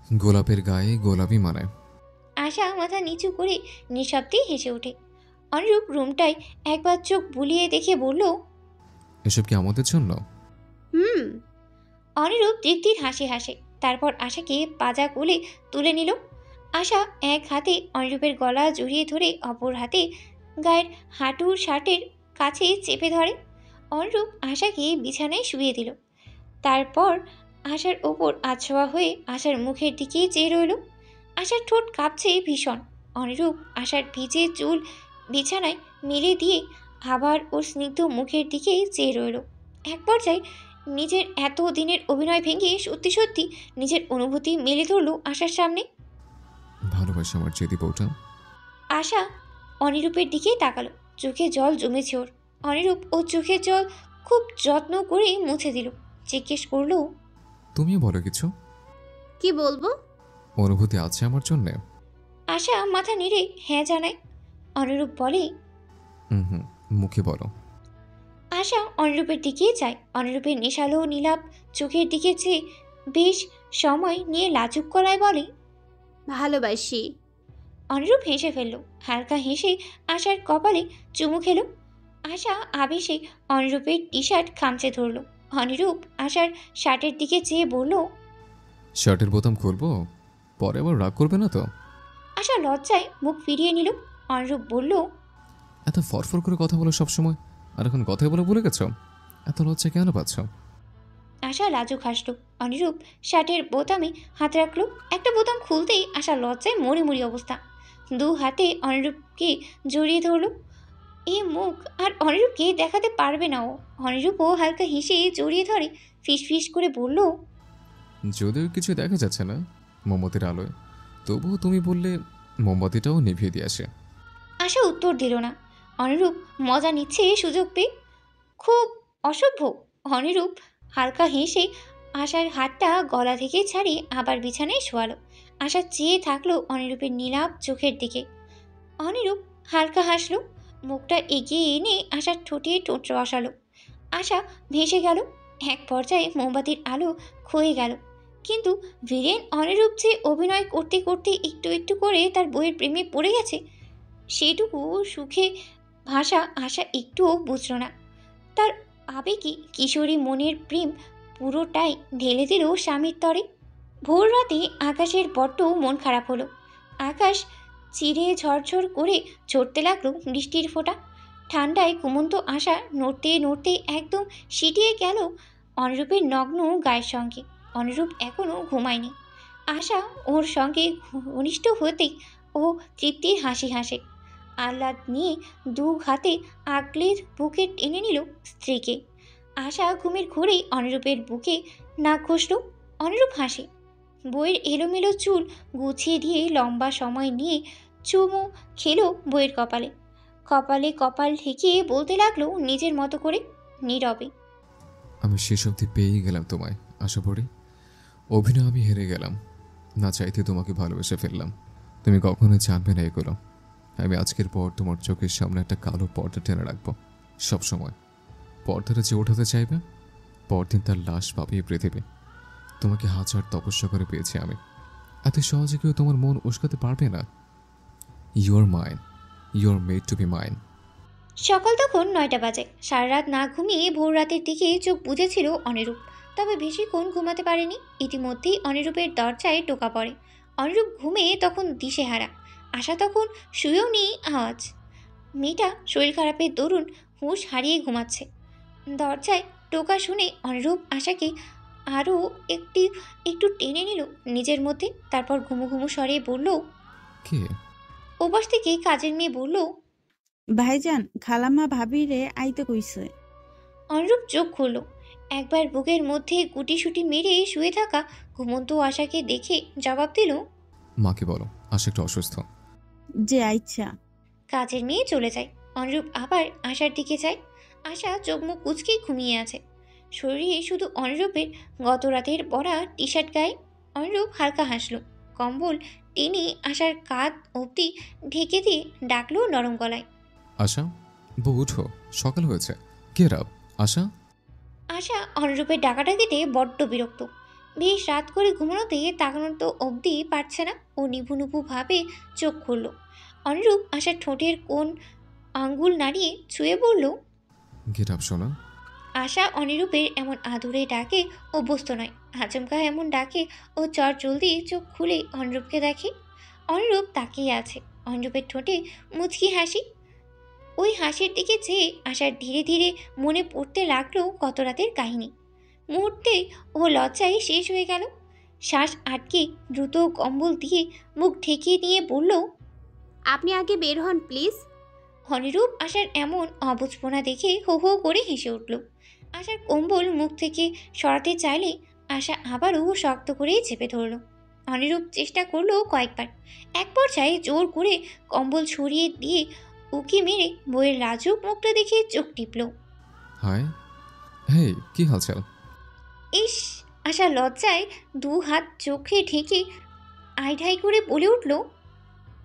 গোলাপের গায়ে গোলাপই মানায়। আশা মাথা নিচু করে নিঃশব্দে হেসে ওঠে। অনিরূপ রুমটায় একবার চোখ বুলিয়ে দেখে বলল, এসব কি আমাদের জন্য? হুম। অনিরূপ তৃপ্তির হাসি হাসে। তারপর আশাকে পাজা কোলে তুলে নিল। আশা এক হাতে অনিরূপের গলা জড়িয়ে ধরে অপর হাতে গায়ের হাঁটুর শার্টের কাছে চেপে ধরে। অনিরূপ আশাকে বিছানায় শুইয়ে দিল। তারপর আশার ওপর আছোয়া হয়ে আশার মুখের দিকেই চেয়ে রইল। আশার ঠোঁট কাঁপছে ভীষণ। অনিরূপ আশার ভিজে চুল বিছানায় মেলে দিয়ে আবার ওর স্নিগ্ধ মুখের দিকে চেয়ে রইল। এক পর্যায়ে নিজের এত দিনের অভিনয় ভেঙে সত্যি সত্যি নিজের অনুভূতি মেলে ধরল আশার সামনে। ভালোবাসে আমার চেদি বউটা। আশা অনিরূপের দিকে তাকালো। চোখে জল জমেছে ওর। অনিরূপ ও চোখের জল খুব যত্ন করে মুছে দিল। জিজ্ঞেস করলো, তুমিও বলো কিছু। কি বলবো? অনুভূতি আছে আমার জন্যে? আশা মাথা নেড়ে হ্যাঁ জানায়। অনুরূপ বলে, হুম, মুখে বলো। আশা অনিরূপের দিকে যায়। অনিরূপের নেশালো নীলাপ চোখের দিকে চেয়ে বেশ সময় নিয়ে লাজুক গলায় বলে, ভালোবাসি। অনিরূপ হেসে ফেলল। হালকা হেসে আশার কপালে চুমু খেলো। আশা আবেশে অনিরূপের টি শার্ট খামচে ধরল। অনিরূপ আশার শার্টের দিকে চেয়ে বলল, শার্টের বোতাম খুলবো? পরে আবার রাগ করবে না তো? আশা লজ্জায় মুখ ফিরিয়ে নিল। অনিরূপ বলল, এত ফরফর করে কথা বলো সবসময়, আর এখন কথাই বলে ভুলে গেছো? এত লজ্জা কেন পাচ্ছ? আশা লাজুক হাসল। অনিরূপ শার্টের বোতামে হাত রাখলো। একটা বোতাম খুলতেই আশা লজ্জায় মরি মরি অবস্থা। দু হাতে অনিরূপকে জড়িয়ে ধরলো। এই মুখ আর অনিরূপকে দেখাতে পারবে না ও। অনিরূপও হালকা হেসে জড়িয়ে ধরে ফিস ফিস করে বলল, যদিও কিছু দেখা যাচ্ছে না মোমবাতির আলোয়, তবুও তুমি বললে মোমবাতিটাও নিভিয়ে দিয়ে আসে। আশা উত্তর দিল না। অনিরূপ মজা নিচ্ছে সুযোগ পেয়ে। খুব অসভ্য। অনিরূপ হালকা হেসে আশার হাতটা গলা থেকে ছাড়িয়ে আবার বিছানায় শোয়ালো। আশা চেয়ে থাকলো অনিরূপের নীলাভ চোখের দিকে। অনিরূপ হালকা হাসলো। মুখটা এগিয়ে এনে আশার ঠোঁটে ঠোঁট বসালো। আশা ভেসে গেল। এক পর্যায়ে মোমবাতির আলো ক্ষয়ে গেল। কিন্তু বীরেন অনিরূপ যে অভিনয় করতে করতে একটু একটু করে তার বইয়ের প্রেমে পড়ে গেছে, সেটুকু সুখে ভাষা আশা একটুও বুঝল না। তার আবেগী কিশোরী মনের প্রেম পুরোটাই ঢেলে দিল স্বামীর তরে। ভোর রাতে আকাশের বড্ড মন খারাপ হলো। আকাশ চিরে ঝরঝর করে ঝরতে লাগলো বৃষ্টির ফোঁটা। ঠান্ডায় ঘুমন্ত আশা নড়তে নড়তে একদম সিটিয়ে গেল অনিরূপের নগ্ন গায়ের সঙ্গে। অনিরূপ এখনও ঘুমায়নি। আশা ওর সঙ্গে ঘনিষ্ঠ হতেই ও তৃপ্তির হাসি হাসে। আহ্লাদ নিয়ে দু হাতে আগলে বুকে টেনে নিল স্ত্রীকে। আশা ঘুমের ঘোরেই অনিরূপের বুকে নাক ঘষল। অনিরূপ হাসে। বইয়ের এলোমেলো চুল গুছিয়ে দিয়ে লম্বা সময় নিয়ে চুমু খেলো বইয়ের কপালে। কপালে কপাল ঠেকিয়ে বলতে লাগলো নিজের মতো করে, নীরবে, আমি শেষ অবধি পেয়েই গেলাম তোমায় আশা পড়ি। অভিনয় আমি হেরে গেলাম, না চাইতে তোমাকে ভালোবেসে ফেললাম। তুমি কখনোই জানবে না এগুলো। আমি আজকের পর তোমার চোখের সামনে একটা কালো পর্দা টেনে রাখবো সবসময়। পর্দাটা যে ওঠাতে চাইবে, পরদিন তার লাশ পাবে এই পৃথিবী। তোমাকে হাজার তপস্যা করে পেয়েছি আমি, এত সহজে কেউ তোমার মন উস্কাতে পারবে না। You are mine, you are made to be mine. সকাল তখন 9টা বাজে। সারা রাত না ঘুমিয়ে ভোর রাতের দিকে চোখ বুজেছিল অনিরূপ। তবে বেশিক্ষণ ঘুমাতে পারেনি। ইতিমধ্যেই অনিরূপের দরজায় টোকা পড়ে। অনিরূপ ঘুমে তখন দিশেহারা। আশা তখন শুয়েও নেই আওয়াজ। মেয়েটা শরীর খারাপের দরুন হুঁশ হারিয়ে ঘুমাচ্ছে। দরজায় টোকা শুনে অনিরূপ আশাকে আরও একটি একটু টেনে নিল নিজের মধ্যে। তারপর ঘুমু ঘুমু স্বরে বলল, কে? ওপাশ থেকে কাজের মেয়ে বলল, ভাইজান, খালাম্মা ভাবিরে আইতে কইছে। অনুরূপ চোখ খুলল। একবার বুকের মধ্যে গুটিসুটি মেরে শুয়ে থাকা ঘুমন্ত আশাকে দেখে জবাব দিল, মাকে বলো আশা একটু অসুস্থ। যে আইচ্ছা। কাজের মেয়ে চলে যায়। অনুরূপ আবার আশার দিকে যায়। আশা চোখ মুখ কুচকেই ঘুমিয়ে আছে। শরীরে শুধু অনুরূপের গত রাতের পরা টি শার্ট গায়ে। অনুরূপ হালকা হাসল। কম্বল টেনে আশার কাঁধ অবধি ঢেকে দিয়ে ডাকলো নরম গলায়, আশা, বউ উঠো, সকাল হয়েছে, গেট আপ। আশা। আশা অনুরূপের ডাকাডাকিতে বড্ড বিরক্ত। বেশ রাত করে ঘুমানোতে তাকানোর তো অবধি পারছে না। ও নিভু নিভু ভাবে চোখ খুলল। অনিরূপ আশার ঠোঁটের কোণ আঙ্গুল নাড়িয়ে ছুঁয়ে বলল, গেট আপ সোনা। আশা অনিরূপের এমন আদুরে ডাকে অভ্যস্ত নয়। আচমকা এমন ডাকে ও চট জলদি চোখ খুলে অনিরূপকে দেখে। অনিরূপ তাকিয়ে আছে। অনিরূপের ঠোঁটে মুচকি হাসি। ওই হাসির দিকে চেয়ে আশার ধীরে ধীরে মনে পড়তে লাগলো গত রাতের কাহিনী। মুহূর্তে ও লজ্জায় শেষ হয়ে গেল। শ্বাস আটকে দ্রুত কম্বল দিয়ে মুখ ঠেকিয়ে নিয়ে বলল, আপনি আগে বের হন প্লিজ। অনিরূপ আশার এমন অবুঝপনা দেখে হো হো করে হেসে উঠল। আশার কম্বল মুখ থেকে সরাতে চাইলে আশা আবারও শক্ত করে চেপে ধরল। অনিরূপ চেষ্টা করলো কয়েকবার। এক পর্যায়ে জোর করে কম্বল ছড়িয়ে দিয়ে উকি মেরে বইয়ের লাজুক মুখটা দেখে চোখ টিপল। হাই, হেই, কি হালচাল? ইস! আশা লজ্জায় দু হাত চোখে ঢেকে আইঢাই করে বলে উঠল,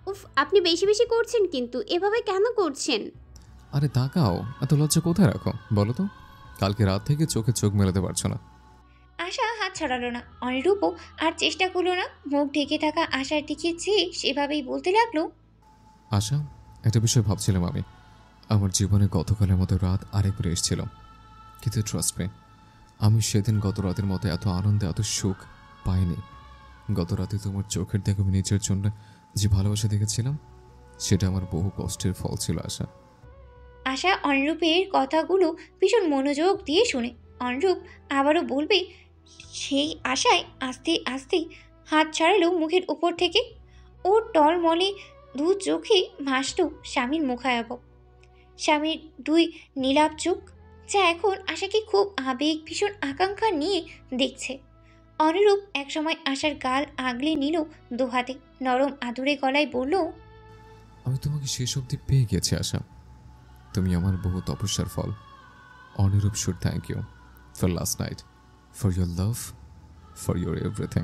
উফ, আপনি বেশি বেশি করছেন কিন্তু, এভাবে কেন করছেন? আরে তাকাও, এত লজ্জা কোথায় রাখো বলো তো? কালকে রাত থেকে চোখে চোখ মেলাতে পারছো না। আশা হাত ছড়ালো না। অনিরূপও আর চেষ্টা করলো না। মুখ ঢেকে থাকা আশার দিকে চেয়ে সেভাবেই বলতে লাগলো, আশা, একটা বিষয় ভাবছিলাম আমি। আমার জীবনে গতকালের মতো রাত আরেকবার এসেছিল, কিন্তু ট্রাস্ট মি, আমি সেদিন গত রাতের মতো এত আনন্দে এত সুখ পাইনি। গত রাতে তোমার চোখের দেখে আমি নিজের জন্য যে ভালোবাসা দেখেছিলাম, সেটা আমার বহু কষ্টের ফল ছিল আশা। আশা অনিরূপের কথাগুলো ভীষণ মনোযোগ দিয়ে শুনে। অনিরূপ আবারও বলবে সেই আশায় আস্তে আস্তে হাত ছাড়ালো মুখের উপর থেকে। ওর টলমলে দু চোখে ভাসল স্বামীর মুখায়াবক। স্বামীর দুই নীলাভ চোখ, যা এখন আশাকে খুব আবেগ ভীষণ আকাঙ্ক্ষা নিয়ে দেখছে। অনিরূপ একসময় আশার গাল আগলে নিল দু হাতে, নরম আদুরে গলায় বলল, আমি তোমাকে শেষ অবধি পেয়ে গেছি আশা। তুমি আমার বহু তপস্যার ফল। Anirup should thank you for last night, for your love, for your everything.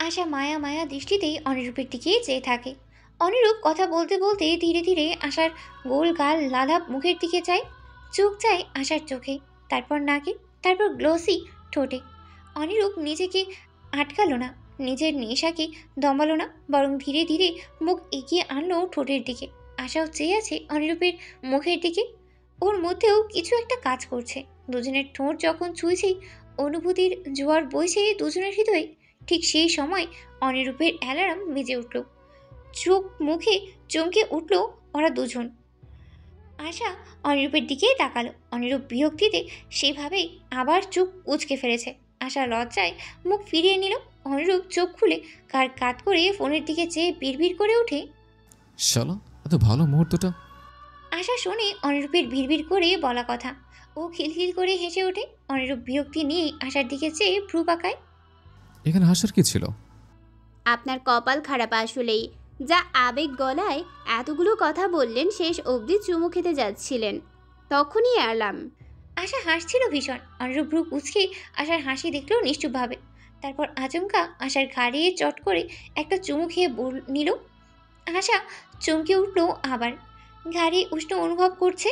Asha মায়া মায়া দৃষ্টিতেই অনিরূপের দিকে চেয়ে থাকে। অনিরূপ কথা বলতে বলতে ধীরে ধীরে আশার গোল গাল লালাপ মুখের দিকে যায়। চোখ যায় আশার চোখে, তারপর নাকে, তারপর গ্লোসি ঠোঁটে। অনিরূপ নিজেকে আটকালো না, নিজের নেশাকে দমালো না, বরং ধীরে ধীরে মুখ এগিয়ে আনলো ঠোঁটের দিকে। আশাও চেয়ে আছে অনিরূপের মুখের দিকে। ওর মধ্যেও কিছু একটা কাজ করছে। দুজনের ঠোঁট যখন ছুঁয়েছেই অনুভূতির জোয়ার বইছে দুজনের হৃদয়ে। ঠিক সেই সময় অনিরূপের অ্যালার্ম বেজে উঠল। চোখ মুখে চমকে উঠল ওরা দুজন। আশা অনিরূপের দিকে তাকালো। অনিরূপ বিরক্তিতে সেভাবেই আবার চোখ উঁচকে ফেলেছে। আশা লজ্জায় মুখ ফিরিয়ে নিল। অনিরূপ চোখ খুলে কার কাত করে ফোনের দিকে চেয়ে বিড়বিড় করে ওঠে। শালা, এত ভালো মুহূর্তটা। আশা শোনে অনিরূপের বিড়বিড় করে বলা কথা। ও খিলখিল করে হেসে ওঠে। অনিরূপ বিরক্তি নিয়ে আশার দিকে চেয়ে ভ্রু পাকায়। এখানে হাসার কি ছিল? আপনার কপাল খারাপ আসলেই। যা আবেগ গলায় এতগুলো কথা বললেন, শেষ অবধি চুমু খেতে যাচ্ছিলেন, তখনই এলাম। আশা হাসছিল ভীষণ। অনিরূপ ভ্রু কুঁচকে আশার হাসি দেখলো নিশ্চুপভাবে। তারপর আচমকা আশার ঘাড়ে চট করে একটা চুমু খেয়ে নিল। আশা চমকে উঠল আবার। ঘাড়ে উষ্ণ অনুভব করছে।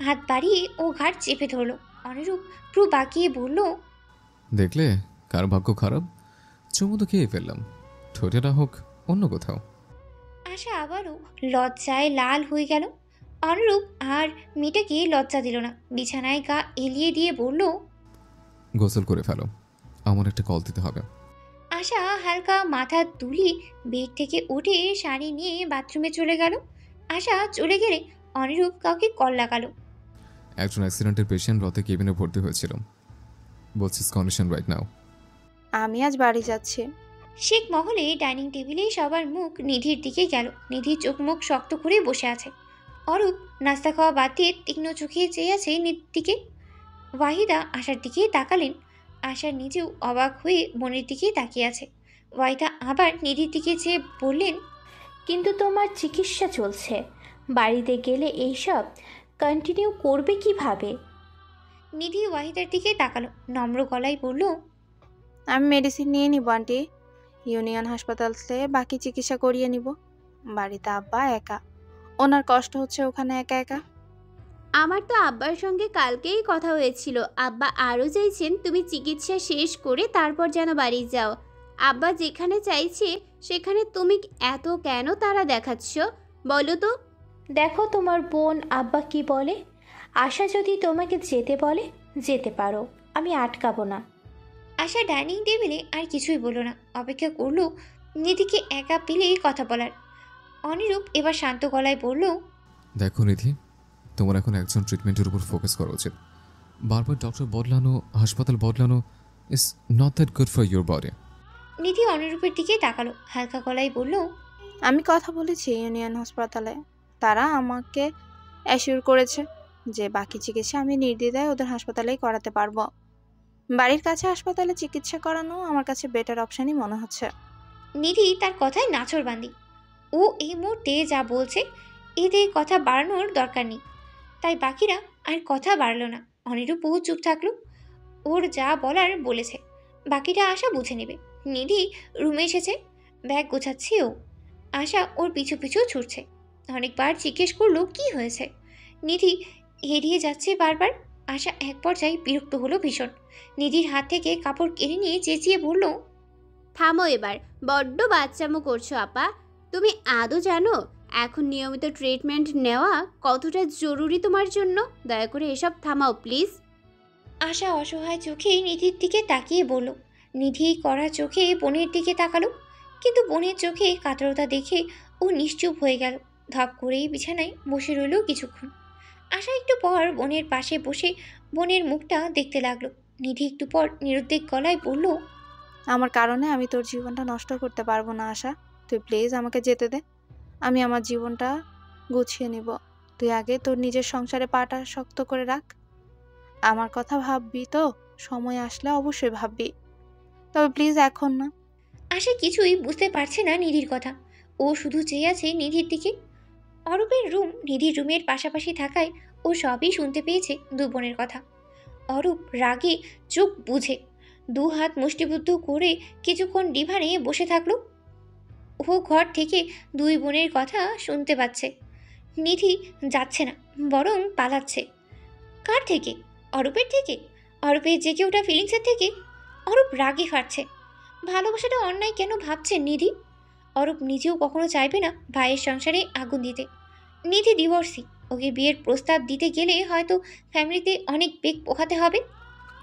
হাত বাড়িয়ে ও ঘাড় চেপে ধরল। অনিরূপ ভ্রু বাঁকিয়ে বলল, দেখলে কার ভাগ্য খারাপ? চুমু তো খেয়ে ফেললাম, ঠোঁটে না হোক অন্য কোথাও। আশা আবারও লজ্জায় লাল হয়ে গেল। অনুরূপ আর মেয়েটাকে লজ্জা দিল না। বিছানায় গা এলিয়ে দিয়ে বলল, গোসল করে ফেলো, আমার একটা কল দিতে হবে। আশা হালকা মাথা তুলি বেড থেকে উঠে শাড়ি নিয়ে বাথরুমে চলে গেল। আশা চলে গেলে অনিরূপ কাউকে কল লাগালো। একজন অ্যাক্সিডেন্টের পেশেন্ট রাতে কেবিনে ভর্তি হয়েছিল, বলছি কন্ডিশন রাইট নাও। আমি আজ বাড়ি যাচ্ছি। শেখ মহলে ডাইনিং টেবিলে সবার মুখ নিধির দিকে গেল। নিধির চোখ মুখ শক্ত করে বসে আছে। অরূপ নাস্তা খাওয়া বাদ দিয়ে তীক্ষ্ণ চোখে চেয়ে আছে নিধির দিকে। ওয়াহিদা আশার দিকে তাকালেন। আশা নিজেও অবাক হয়ে বোনের দিকে তাকিয়ে আছে। ওয়াহিদা আবার নিধির দিকে চেয়ে বললেন, কিন্তু তোমার চিকিৎসা চলছে, বাড়িতে গেলে এইসব কন্টিনিউ করবে কিভাবে? নিধি ওয়াহিদার দিকে তাকালো, নম্র গলায় বলল, আমি মেডিসিন নিয়ে নিব আন্টি, ইউনিয়ন হাসপাতাল থেকে বাকি চিকিৎসা করিয়ে নিব। বাড়িতে আব্বা একা, ওনার কষ্ট হচ্ছে ওখানে একা একা। আমার তো আব্বার সঙ্গে কালকেই কথা হয়েছিল। আব্বা আরও চাইছেন তুমি চিকিৎসা শেষ করে তারপর যেন বাড়ি যাও। আব্বা যেখানে চাইছে সেখানে তুমি এত কেন তাড়া দেখাচ্ছ বলো তো? দেখো তোমার বোন আব্বা কি বলে। আশা যদি তোমাকে যেতে বলে যেতে পারো, আমি আটকাবো না। আশা ডাইনিং টেবিলে আর কিছুই বলল না, অপেক্ষা করলো নিধিকে একা পেলে কথা বলার। অনিরূপ এবার শান্ত গলায় বলল, দেখো নিধি, তোমার এখন একজন ট্রিটমেন্টের উপর ফোকাস করা উচিত। বারবার ডক্টর বদলানো, হাসপাতাল বদলানো is not that good for your body. Nidhi অনিরূপের দিকে তাকালো, হালকা গলায় বলল, আমি কথা বলেছি ইউনিয়ন হাসপাতালে। তারা আমাকে অ্যাসিওর করেছে যে বাকি চিকিৎসা আমি নির্দ্বিধায় ওদের হাসপাতালেই করাতে পারবো। বাড়ির কাছে হাসপাতালে চিকিৎসা করানো আমার কাছে বেটার অপশানই মনে হচ্ছে। নিধি তার কথায় নাছোড়বান্দি। ও এই মুহূর্তে যা বলছে এতে কথা বাড়ানোর দরকার নেই, তাই বাকিরা আর কথা বাড়ালো না। অনিরূপও চুপ থাকলো, ওর যা বলার বলেছে, বাকিটা আশা বুঝে নেবে। নিধি রুমে এসেছে, ব্যাগ গোছাচ্ছে ও। আশা ওর পিছু পিছু ছুটছে, অনেকবার জিজ্ঞেস করলো কি হয়েছে। নিধি এড়িয়ে যাচ্ছে বারবার। আশা এক পর্যায়ে বিরক্ত হলো ভীষণ, নিধির হাত থেকে কাপড় কেড়ে নিয়ে চেঁচিয়ে বলল, থামো এবার, বড্ড বাচ্চামো করছো আপা। তুমি আদৌ জানো এখন নিয়মিত ট্রিটমেন্ট নেওয়া কতটা জরুরি তোমার জন্য? দয়া করে এসব থামাও প্লিজ। আশা অসহায় চোখে নিধির দিকে তাকিয়ে বলল। নিধি কড়া চোখে বোনের দিকে তাকালো, কিন্তু বোনের চোখে কাতরতা দেখে ও নিশ্চুপ হয়ে গেল। ধপ করেই বিছানায় বসে রইল কিছুক্ষণ। আশা একটু পর বোনের পাশে বসে বোনের মুখটা দেখতে লাগলো। নিধি একটু পর নিরুদ্বেগ গলায় বলল, আমার কারণে আমি তোর জীবনটা নষ্ট করতে পারবো না আশা। তুই প্লিজ আমাকে যেতে দে, আমি আমার জীবনটা গুছিয়ে নিব। তুই আগে তোর নিজের সংসারে পাটা শক্ত করে রাখ। আমার কথা ভাববি তো? সময় আসলে অবশ্যই ভাববি, তবে প্লিজ এখন না। আশা কিছুই বুঝতে পারছে না নিধির কথা। ও শুধু চেয়ে আছে নিধির দিকে। অরূপের রুম নিধির রুমের পাশাপাশি থাকায় ও সবই শুনতে পেয়েছে দু বোনের কথা। অরূপ রাগে চোখ বুঝে দু হাত মুষ্টিবদ্ধ করে কিছুক্ষণ ডিভানে বসে থাকলো। ও ঘর থেকে দুই বোনের কথা শুনতে পাচ্ছে। নিধি যাচ্ছে না, বরং পালাচ্ছে। কার থেকে? অরূপের থেকে? অরূপের জেগে ওঠা ফিলিংসের থেকে? অরূপ রাগে ফাটছে। ভালোবাসাটা অন্যায় কেন ভাবছে নিধি? অরূপ নিজেও কখনো চাইবে না ভাইয়ের সংসারে আগুন দিতে। নিধি ডিভোর্সি, ওকে বিয়ের প্রস্তাব দিতে গেলে হয়তো ফ্যামিলিতে অনেক বেগ পোহাতে হবে।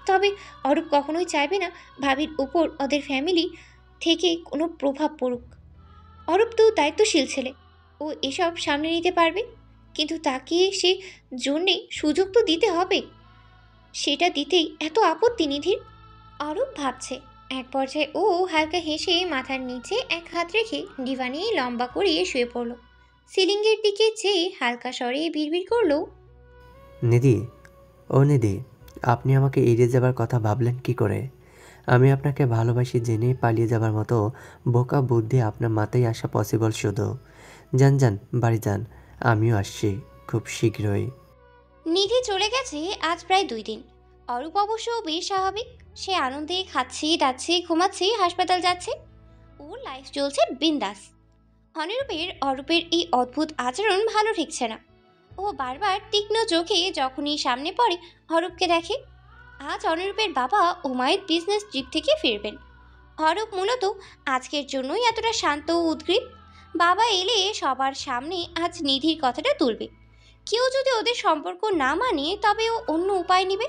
তবে অরূপ কখনোই চাইবে না ভাবির উপর ওদের ফ্যামিলি থেকে কোনো প্রভাব পড়ুক। অরূপ তো দায়িত্বশীল ছেলে, ও এসব সামনে নিতে পারবে। কিন্তু তাকে সে জন্যে সুযোগ তো দিতে হবে। সেটা দিতেই এত আপত্তি নিধির। অরূপ ভাবছে। এক পর্যায়ে ও হালকা হেসে মাথার নিচে এক হাত রেখে ডিভানে লম্বা করিয়ে শুয়ে পড়ল। সিলিংয়ের দিকে চেয়ে হালকা স্বরে বিড়বিড় করলো, নিধি, ও নিধি, আপনি আমাকে এড়িয়ে যাবার কথা ভাবলেন কি করে? আমি আপনাকে ভালোবাসি জেনেই পালিয়ে যাবার মতো বোকা বুদ্ধি আপনার মাথায় আসা পসিবল শুধু। যান যান, বাড়ি যান, আমিও আসছি খুব শীঘ্রই। নিধি চলে গেছে আজ প্রায় 2 দিন। অরূপ অবশ্য বেশ স্বাভাবিক। সে আনন্দে খাচ্ছে, দাচ্ছে, ঘুমাচ্ছে, হাসপাতাল যাচ্ছে। ওর লাইফ চলছে বিন্দাস। অরূপের এই অদ্ভুত আচরণ ভালো ঠেকছে না। ও বারবার তীক্ষ্ণ চোখে যখনই সামনে পড়ে অরূপকে দেখে। আজ অনিরূপের বাবা উমায়ের বিজনেস ট্রিপ থেকে ফিরবেন। অরূপ মূলত আজকের জন্যই এতটা শান্ত ও উদ্গ্রীব। বাবা এলে সবার সামনে আজ নিধির কথাটা তুলবে। কেউ যদি ওদের সম্পর্ক না মানে তবে ও অন্য উপায় নেবে।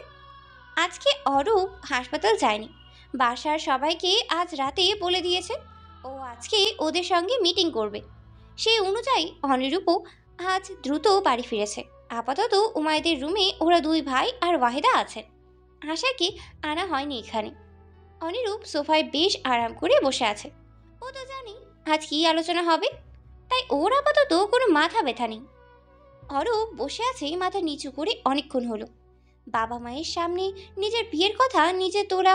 আজকে অরূপ হাসপাতাল যায়নি, বাসার সবাইকে আজ রাতে বলে দিয়েছে ও আজকে ওদের সঙ্গে মিটিং করবে। সেই অনুযায়ী অনিরূপও আজ দ্রুত বাড়ি ফিরেছে। আপাতত উমায়েদের রুমে ওরা 2 ভাই আর ওয়াহিদা আছেন। আশাকে আনা হয়নি এখানে। অনিরূপ সোফায় বেশ আরাম করে বসে আছে। ও তো জানি আজ কী আলোচনা হবে, তাই ওর আপাতত কোনো মাথা ব্যথা নেই। অরূপ বসে আছে মাথা নিচু করে অনেকক্ষণ হলো। বাবা মায়ের সামনে নিজের বিয়ের কথা নিজে তোলা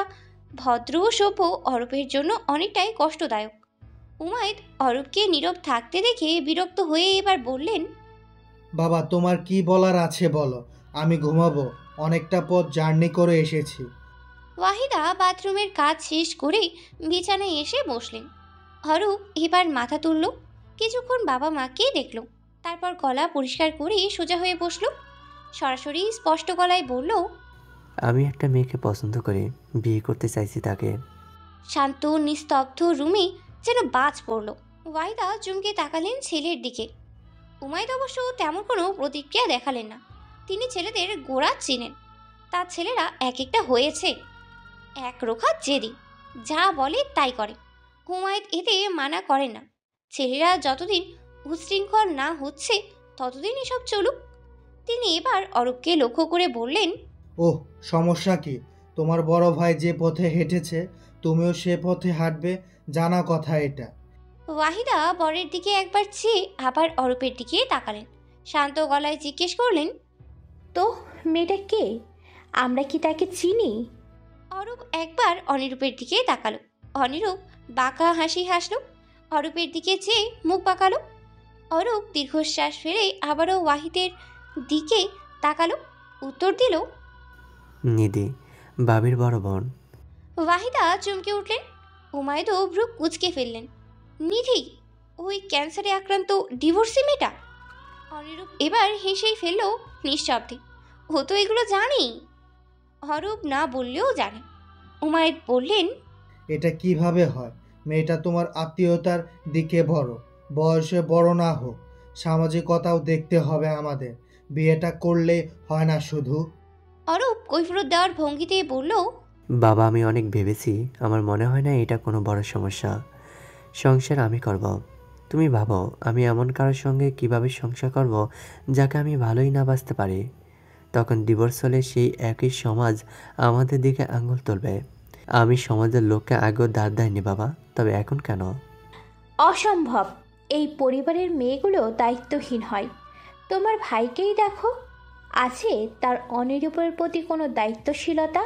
ভদ্র ও সভ্য অরূপের জন্য অনেকটাই কষ্টদায়ক। উমায়েদ অরূপকে নীরব থাকতে দেখে বিরক্ত হয়ে এবার বললেন, বাবা, তোমার কি বলার আছে বলো, আমি ঘুমাবো, অনেকটা পথ জার্নি করে এসেছি। ওয়াহিদা বাথরুমের কাজ শেষ করে বিছানায় এসে বসলেন। অরূপ এবার মাথা তুলল, কিছুক্ষণ বাবা মাকে দেখল, তারপর গলা পরিষ্কার করে সোজা হয়ে বসল। সরাসরি স্পষ্ট গলায় বলল, আমি একটা মেয়েকে পছন্দ করি, বিয়ে করতে চাইছি তাকে। শান্ত নিস্তব্ধ রুমে যেন বাজ পড়ল। ওয়াহিদা চমকে তাকালেন ছেলের দিকে। উমাইদ অবশ্য তেমন কোনো প্রতিক্রিয়া দেখালেন না। তিনি ছেলেদের গোড়া চেনেন। তার ছেলেরা এক একটা হয়েছে একরোখা জেদি, যা বলে তাই করে। হুমায়ুন এতে মানা করেন না। ছেলেরা যতদিন উচ্ছৃঙ্খল না হচ্ছে ততদিন এসব চলুক। তিনি এবার অরূপকে লক্ষ্য করে বললেন, ওহ, সমস্যা কি? তোমার বড় ভাই যে পথে হেঁটেছে তুমিও সে পথে হাঁটবে, জানা কথা এটা। ওয়াহিদা বরের দিকে একবার চেয়ে আবার অরূপের দিকে তাকালেন। শান্ত গলায় জিজ্ঞেস করলেন, তো মেয়েটা কে? আমরা কি তাকে চিনি? অরূপ একবার অনিরূপের দিকে তাকালো। অনিরূপ বাঁকা হাসি হাসলো। অরূপের দিকে চেয়ে মুখ বাঁকালো। অরূপ দীর্ঘশ্বাস ফেলে আবারও ওয়াহিদের দিকে তাকালো। উত্তর দিল, নিধি, বাবির বড় বোন। ওয়াহিদা চমকে উঠলেন। উমায়দও ভ্রু কুঁচকে ফেললেন। নিধি, ওই ক্যান্সারে আক্রান্ত ডিভোর্সি মেয়েটা? অনিরূপ এবার হেসেই ফেলল নিঃশব্দে। ও তো এগুলো জানেই। অরূপ না বললেও জানে। উমায়দ বললেন, এটা কিভাবে হয়? মেয়েটা তোমার আত্মীয়তার দিকে বড়, বয়সে বড় না হোক, সামাজিকতাও দেখতে হবে আমাদের। বিয়েটা করলে হয় না শুধু। অরূপ কৈফিয়ত দেওয়ার ভঙ্গিতে বলল, বাবা, আমি অনেক ভেবেছি, আমার মনে হয় না এটা কোনো বড় সমস্যা। সংসার আমি করব। তুমি ভাবো, আমি এমন কারোর সঙ্গে কিভাবে সংসার করব যাকে আমি ভালোই না বাসতে পারি। তখন ডিভোর্স হলে সেই একই সমাজ আমাদের দিকে আঙুল তুলবে। আমি সমাজের লোককে আগেও দাঁড় দেয়নি বাবা, তবে এখন কেন? অসম্ভব। এই পরিবারের মেয়েগুলো দায়িত্বহীন হয়। তোমার ভাইকেই দেখো, আছে তার অনিরূপের প্রতি কোনো দায়িত্বশীলতা?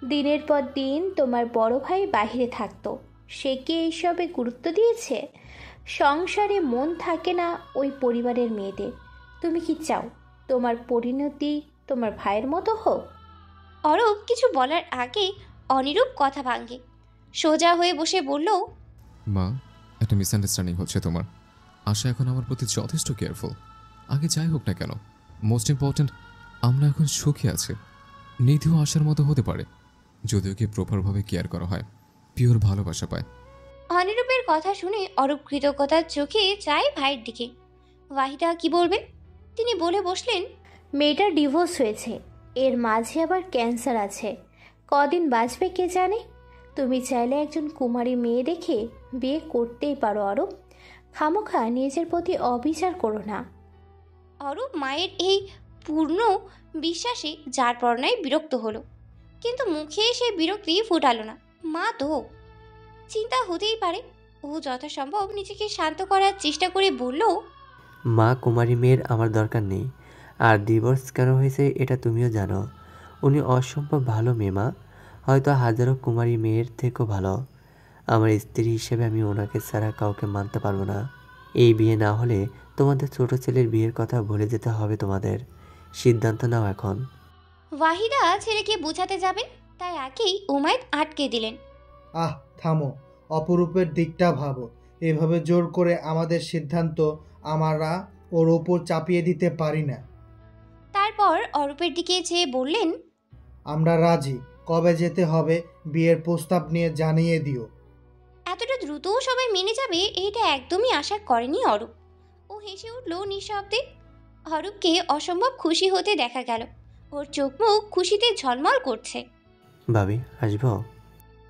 দিনের পর দিন তোমার বড় ভাই বাইরে থাকতো, সে কি এইসবে গুরুত্ব দিয়েছে? সংসারে মন থাকে না ওই পরিবারের মেয়েদের। তুমি কি চাও তোমার পরিণতি তোমার ভাইয়ের মতো হোক? অরূপ কিছু বলার আগে অনিরূপ কথা ভাঙে। সোজা হয়ে বসে বলল, মা, একটা মিসআন্ডারস্ট্যান্ডিং হচ্ছে তোমার। আশা এখন আমার প্রতি যথেষ্ট কেয়ারফুল। আগে যাই হোক না কেন, মোস্ট ইম্পর্ট্যান্ট, আমরা এখন সুখে আছি। নিধিও আশার মতো হতে পারে, যদি ওকে প্রপারভাবে কেয়ার করা হয়, পিওর ভালোবাসা পায়। অনিরূপের কথা শুনে অরূপ কৃতজ্ঞতার চোখে চায় ভাইয়ের দিকে। ওয়াহিদা কি বলবেন? তিনি বলে বসলেন, মেয়েটার ডিভোর্স হয়েছে, এর মাঝে আবার ক্যান্সার আছে। কদিন বাঁচবে কে জানে। তুমি চাইলে একজন কুমারী মেয়ে দেখে বিয়ে করতেই পারো অরূপ। খামোখা নিজের প্রতি অবিচার করো না। অরূপ মায়ের এই পূর্ণ বিশ্বাসে যার পরনায় বিরক্ত হলো, কিন্তু মুখে সে বিরক্তি ফুটালো না। মা তো, চিন্তা হতেই পারে। ও যথাসম্ভব নিজেকে শান্ত করার চেষ্টা করে বলল, মা, কুমারী মেয়ের আমার দরকার নেই। আর ডিভোর্স কেন হয়েছে এটা তুমিও জানো। উনি অসম্ভব ভালো মেয়ে মা, হয়তো হাজারো কুমারী মেয়ের থেকেও ভালো। আমার স্ত্রী হিসেবে আমি ওনাকে ছাড়া কাউকে মানতে পারবো না। এই বিয়ে না হলে তোমাদের ছোট ছেলের বিয়ের কথা ভুলে যেতে হবে তোমাদের। সিদ্ধান্ত নাও এখন। ওয়াহিদা ছেলেকে বোঝাতে যাবেন, তাই আগেই উমায়দ আটকে দিলেন। আহ, থামো। অপরূপের দিকটা ভাবো। এভাবে জোর করে আমাদের সিদ্ধান্ত আমরা ওর ওপর চাপিয়ে দিতে পারি না। তারপর অরূপের দিকে চেয়ে বললেন, আমরা রাজি। কবে যেতে হবে বিয়ের প্রস্তাব নিয়ে জানিয়ে দিও। এতটা দ্রুত সবাই মেনে যাবে এটা একদমই আশা করেনি অরূপ। ও হেসে উঠল নিঃশব্দে। অরূপকে অসম্ভব খুশি হতে দেখা গেল। ওর চোখ মুখ খুশিতে ঝলমল করছে। ভাবি, আসবো?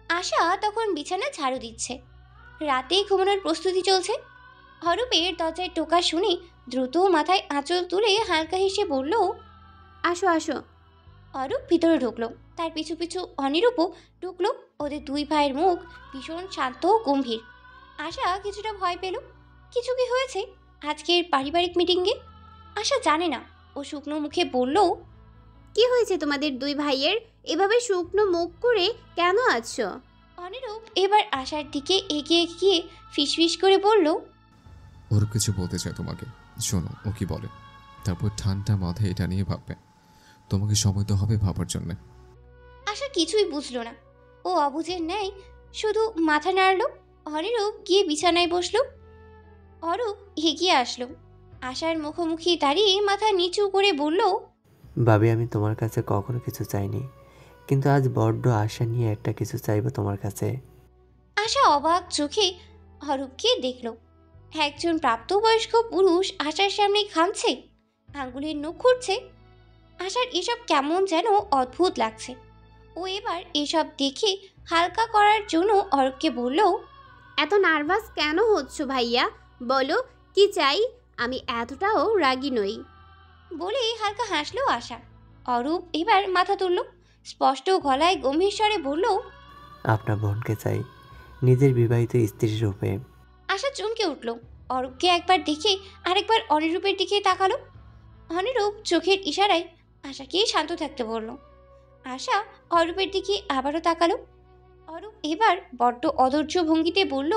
আশা তখন বিছানা ঝাড়ু দিচ্ছে। রাতে ঘুমানোর প্রস্তুতি চলছে। অরূপের দরজায় টোকা শুনে দ্রুত মাথায় আঁচল তুলে হালকা হেসে বলল, আসো আসো। অরূপ ভিতরে ঢুকলো। তার পিছু পিছু অনিরূপও ঢুকলো। ওদের দুই ভাইয়ের মুখ ভীষণ শান্ত ও গম্ভীর। আশা কিছুটা ভয় পেল। কিছু কি হয়েছে আজকের পারিবারিক মিটিংয়ে? আশা জানে না। ও শুকনো মুখে বলল, কি হয়েছে তোমাদের দুই ভাইয়ের? এভাবে শুকনো মুখ করে কেন আছো? অনিরূপ এবার আশার দিকে এগিয়ে গিয়ে ফিসফিস করে বলল, ওর কিছু বলতে চাই তোমাকে, শোনো ও কি বলে। তারপর ঠান্ডা মাথায় এটা নিয়ে ভাববে। তোমাকে সময় তো হবে ভাবার জন্যে। আশা কিছুই বুঝলো না। ও অবুঝের ন্যায় শুধু মাথা নাড়ল। অনিরূপ গিয়ে বিছানায় বসলো। অরূপ এগিয়ে আসলো। আশার মুখোমুখি দাঁড়িয়ে মাথা নিচু করে বলল, ভাবি আমি তোমার কাছে কখনো কিছু চাইনি, কিন্তু আজ বড্ড আশা নিয়ে একটা কিছু চাইবো তোমার কাছে। আশা অবাক চোখে অরূপকে দেখল। একজন প্রাপ্তবয়স্ক পুরুষ আশার সামনে ঘামছে, আঙ্গুলের নখ খুঁড়ছে। আশার এসব কেমন যেন অদ্ভুত লাগছে। ও এবার এসব দেখে হালকা করার জন্য অরূপকে বলল, এত নার্ভাস কেন হচ্ছ ভাইয়া? বলো কি চাই, আমি এতটাও রাগী নই। বলে হালকা হাসলো আশা। অরূপ এবার মাথা তুলল, স্পষ্ট গলায় গম্ভীর স্বরে বলল, আপনার বোনকে চাই, নিজের বিবাহিত স্ত্রী রূপে। আশা চমকে উঠল। অরূপকে একবার দেখে আরেকবার অনিরূপের দিকে তাকালো। অনিরূপ চোখের ইশারায় আশাকে শান্ত থাকতে বলল। আশা অরূপের দিকে আবারও তাকালো। অরূপ এবার বড্ড অধৈর্য ভঙ্গিতে বলল,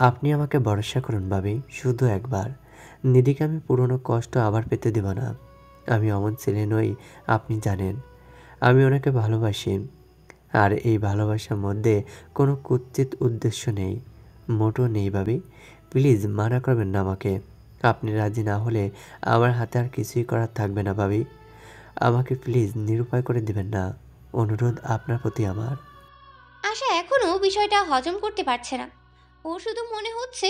আপনি আমাকে ভরসা করুন ভাবি, শুধু একবার। নিধিকে আমি পুরনো কষ্ট আবার পেতে দেব না। আমি অমন ছেলে নই, আপনি জানেন। আমি ওনাকে ভালোবাসি, আর এই ভালোবাসার মধ্যে কোনো কুৎসিত উদ্দেশ্য নেই, মোটেও নেই ভাবি। প্লিজ মানা করবেন না আমাকে। আপনি রাজি না হলে আমার হাতে আর কিছুই করার থাকবে না ভাবি। আমাকে প্লিজ নিরুপায় করে দিবেন না, অনুরোধ আপনার প্রতি আমার। আশা এখনো বিষয়টা হজম করতে পারছে না। ও শুধু মনে হচ্ছে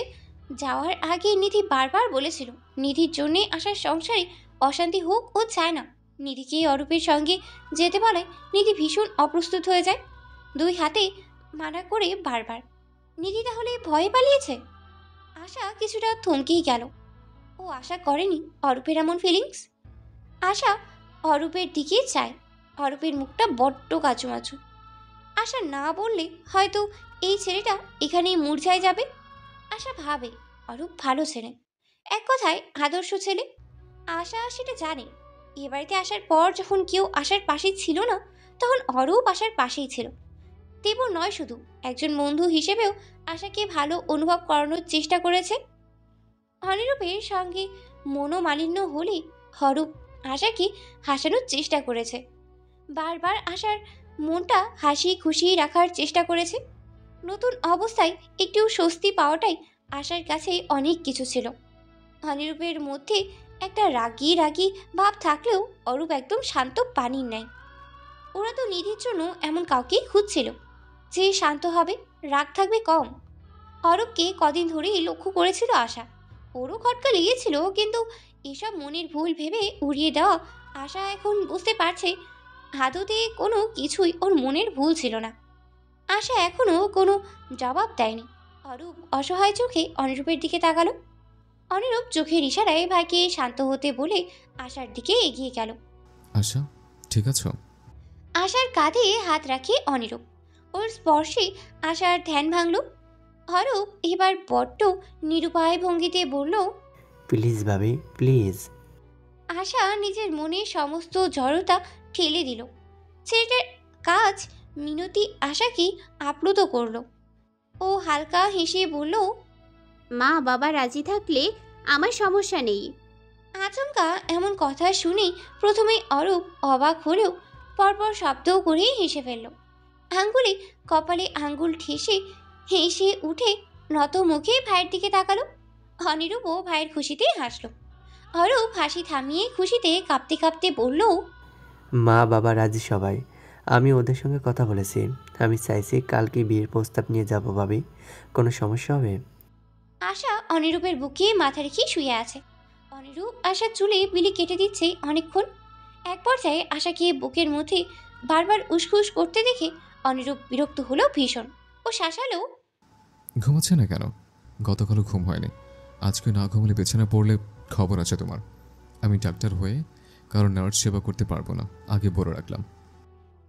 যাওয়ার আগে নিধি বারবার বলেছিল নিধির জন্যে আশার সংসারে অশান্তি হোক ও চায় না। নিধিকে অরূপের সঙ্গে যেতে বলায় নিধি ভীষণ অপ্রস্তুত হয়ে যায়, দুই হাতে মানা করে বারবার। নিধি তাহলে ভয়ে পালিয়েছে? আশা কিছুটা থমকেই গেল। ও আশা করেনি অরূপের এমন ফিলিংস। আশা অরূপের দিকে চায়। অরূপের মুখটা বড্ড কাচুমাচু। আশা না বললে হয়তো এই ছেলেটা এখানেই মূর্ছায় যাবে। আশা ভাবে অরূপ ভালো ছেলে, এক কথায় আদর্শ ছেলে। আশা সেটা জানে। এ বাড়িতে আসার পর যখন কেউ আশার পাশে ছিল না, তখন অরূপ আশার পাশেই ছিল। তেমন নয়, শুধু একজন বন্ধু হিসেবেও আশাকে ভালো অনুভব করানোর চেষ্টা করেছে। অনিরূপের সঙ্গে মনোমালিন্য হলে অরূপ আশাকে হাসানোর চেষ্টা করেছে, বারবার আশার মনটা হাসি খুশি রাখার চেষ্টা করেছে। নতুন অবস্থায় একটু স্বস্তি পাওয়াটাই আশার কাছে অনেক কিছু ছিল। অনিরূপের মধ্যে একটা রাগী রাগী ভাব থাকলেও অরূপ একদম শান্ত পানির ন্যায়। ওরা তো নিধির জন্য এমন কাউকেই খুঁজছিল যে শান্ত হবে, রাগ থাকবে কম। অরূপকে কদিন ধরেই লক্ষ্য করেছিল আশা। ওরও খটকা লেগেছিল, কিন্তু এসব মনের ভুল ভেবে উড়িয়ে দেওয়া আশা এখন বুঝতে পারছে আদতে কোনো কিছুই ওর মনের ভুল ছিল না। আশা এখনো কোনো জবাব দেয়নি। অরূপ অসহায় চোখে অনিরূপের দিকে তাকালো। অনিরূপ চোখের ইশারায় ভাইকে শান্ত হতে বলে আশার দিকে এগিয়ে গেল। আশা, ঠিক আছো? আশার কাঁধে হাত রাখে অনিরূপ। ওর স্পর্শে আশার ধ্যান ভাঙল। অরূপ এবার বড্ড নিরুপায় ভঙ্গিতে বলল, প্লিজ ভাবি, প্লিজ। আশা নিজের মনের সমস্ত জড়তা ঠেলে দিল। ছেলেটার কাজ মিনতি আশাকে আপ্লুত করল। ও হালকা হেসে বলল, মা বাবা রাজি থাকলে আমার সমস্যা নেই। আচমকা এমন কথা শুনেই প্রথমে অরূপ অবাক হলেও পরপর শব্দও করে হেসে ফেলল। আঙ্গুলে কপালে আঙ্গুল ঠেসে হেসে উঠে নত মুখে ভাইয়ের দিকে তাকালো। অনিরূপও ভাইয়ের খুশিতে হাসল। অরূপ হাসি থামিয়ে খুশিতে কাঁপতে কাঁপতে বলল, মা বাবা রাজি সবাই। আমি ওদের সঙ্গে কথা বলেছি। আমি চাইছি কালকে বিয়ের প্রস্তাব নিয়ে যাব ভাবি। কোনো সমস্যা হবে? আশা অনিরূপের বুকে মাথা রেখে শুয়ে আছে। অনিরূপ আশার চুলে বিলি কেটে দিচ্ছে অনেকক্ষণ। এক পর্যায়ে আশাকে বুকের মধ্যে বারবার উসখুস করতে দেখে অনিরূপ বিরক্ত হলো ভীষণ। ও শাসালো, ঘুমাচ্ছে না কেন? গতকালও ঘুম হয়নি, আজকে না ঘুমলে বিছানা পড়লে খবর আছে তোমার। আমি ডাক্তার হয়ে কারণ নার্স সেবা করতে পারবো না, আগে বলে রাখলাম।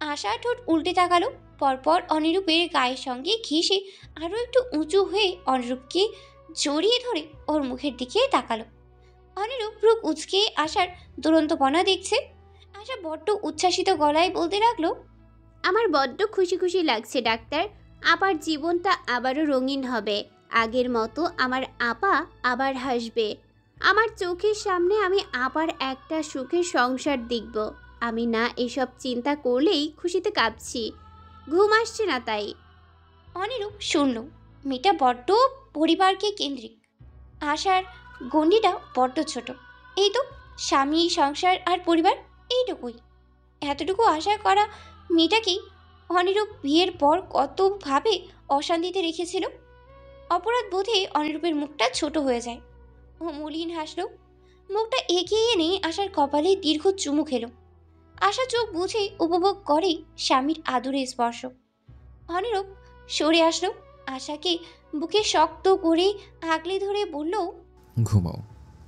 আশা ঠোঁট উল্টে তাকালো। পরপর অনিরূপের গায়ের সঙ্গে ঘেঁষে আরও একটু উঁচু হয়ে অনিরূপকে জড়িয়ে ধরে ওর মুখের দিকে তাকালো। অনিরূপ রূপ উচকে আশার দুরন্তপনা দেখছে। আশা বড্ড উচ্ছ্বাসিত গলায় বলতে লাগলো, আমার বড্ড খুশি খুশি লাগছে ডাক্তার। আপার জীবনটা আবারও রঙিন হবে। আগের মতো আমার আপা আবার হাসবে। আমার চোখের সামনে আমি আবার একটা সুখের সংসার দেখব। আমি না এসব চিন্তা করলেই খুশিতে কাঁপছি, ঘুম আসছে না তাই। অনিরূপ শুনল মেয়েটা বড্ড পরিবারকে কেন্দ্রিক। আশার গণ্ডিটা বড্ড ছোট। এই তো স্বামী, সংসার আর পরিবার, এইটুকুই। এতটুকু আশা করা মেয়েটাকেই অনিরূপ বিয়ের পর কতভাবে অশান্তিতে রেখেছিল। অপরাধ বোধে অনিরূপের মুখটা ছোট হয়ে যায়। ও মলিন হাসল, মুখটা এগিয়ে এনে আশার কপালে দীর্ঘ চুমু খেলো। আশা চোখ বুঝে উপভোগ করে স্বামীর আদুরে স্পর্শ। অনিরূপ সরে আসলো, আশাকে বুকে শক্ত করে আগলে ধরে বলল, ঘুমাও,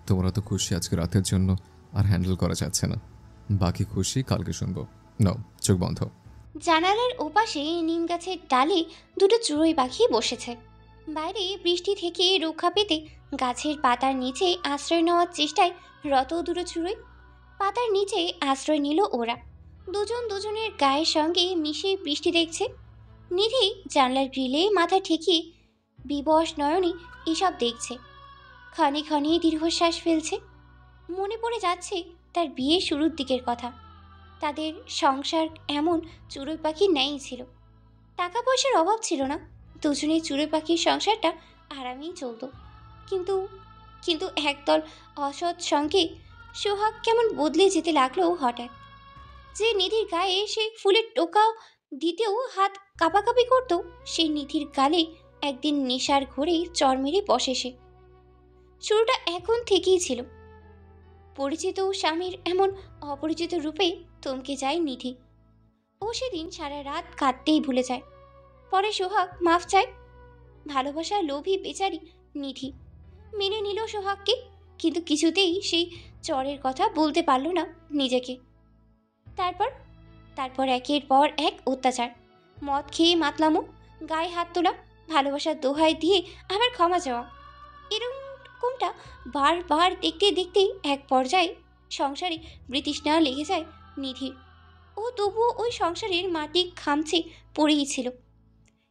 তোমরা তো খুশি আজকে রাতের জন্য আর হ্যান্ডেল করা যাচ্ছে না। বাকি খুশি কালকে শুনবো। নাও, চোখ বন্ধ। জানালার ওপাশে নিম গাছের ডালে দুটো চড়ুই পাখি বসেছে। বাইরে বৃষ্টি থেকে রক্ষা পেতে গাছের পাতার নিচে আশ্রয় নেওয়ার চেষ্টায় রত দুটো চড়ুই। পাতার নিচে আশ্রয় নিল ওরা। দুজন দুজনের গায়ের সঙ্গে মিশে বৃষ্টি দেখছে। নিধি জানলার গ্রিলে মাথা ঠেকিয়ে বিবশ নয়নে এসব দেখছে। ক্ষণে ক্ষণে দীর্ঘশ্বাস ফেলছে। মনে পড়ে যাচ্ছে তার বিয়ের শুরুর দিকের কথা। তাদের সংসার এমন চড়ুই পাখির ন্যায়ই ছিল। টাকা পয়সার অভাব ছিল না, দুজনের চড়ুই পাখির সংসারটা আরামেই চলত। কিন্তু কিন্তু একদল অসৎ সঙ্গে সোহাগ কেমন বদলে যেতে লাগলো হঠাৎ। যে নিধির গায়ে সে ফুলের টোকাও দিতেও হাত কাঁপাকাঁপি করত, সেই নিধির গালে একদিন নেশার ঘোরে চর মেরে বসে সে। শুরুটা এখন থেকেই ছিল। পরিচিত স্বামীর এমন অপরিচিত রূপে থমকে যায় নিধি। ও সেদিন সারা রাত কাঁদতেই ভুলে যায়। পরে সোহাগ মাফ চায়। ভালোবাসা লোভী বেচারি নিধি মেনে নিল সোহাগকে, কিন্তু কিছুতেই সেই চরের কথা বলতে পারল না নিজেকে। তারপর তারপর একের পর এক অত্যাচার, মদ খেয়ে মাতলামো, গায়ে হাত তোলা, ভালোবাসার দোহাই দিয়ে আবার ক্ষমা চাওয়া, এরকমটা বারবার দেখতে দেখতে এক পর্যায়ে সংসারে বৃতৃষ্ণা লেগে যায় নিধির। ও তবুও ওই সংসারের মাটি খামচে পড়েই ছিল।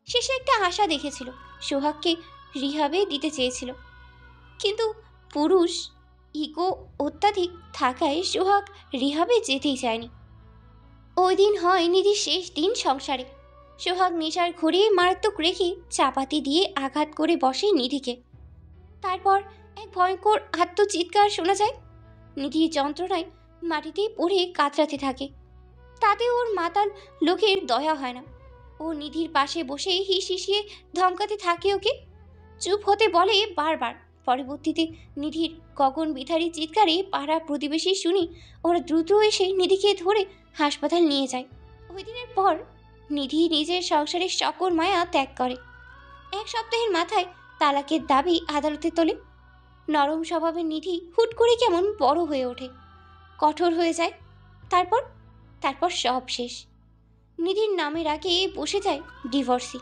শেষে একটা আশা দেখেছিল, সোহাগকে রিহাবে দিতে চেয়েছিল। কিন্তু পুরুষ ইগো অত্যাধিক থাকায় সোহাগ রিহাবে যেতেই চায়নি। ওই দিন হয় নিধির শেষ দিন সংসারে। সোহাগ নেশার ঘরে মারাত্মক রেখে চাপাতি দিয়ে আঘাত করে বসে নিধিকে। তারপর এক ভয়ঙ্কর আত্মচিৎকার শোনা যায়। নিধির যন্ত্রণায় মাটিতে পড়ে কাতরাতে থাকে। তাতে ওর মাতাল লোকের দয়া হয় না। ও নিধির পাশে বসে হিস হিসিয়ে ধমকাতে থাকে ওকে। চুপ হতে বলে বারবার। পরবর্তীতে নিধির গগন বিধারী চিৎকারে পাড়া প্রতিবেশী শুনি ওরা দ্রুত এসে নিধিকে ধরে হাসপাতাল নিয়ে যায়। ওই দিনের পর নিধি নিজের সংসারের সকল মায়া ত্যাগ করে। এক সপ্তাহের মাথায় তালাকের দাবি আদালতে তোলে। নরম স্বভাবের নিধি হুট করে কেমন বড় হয়ে ওঠে, কঠোর হয়ে যায়। তারপর তারপর সব শেষ। নিধির নামের আগে বসে যায় ডিভোর্সি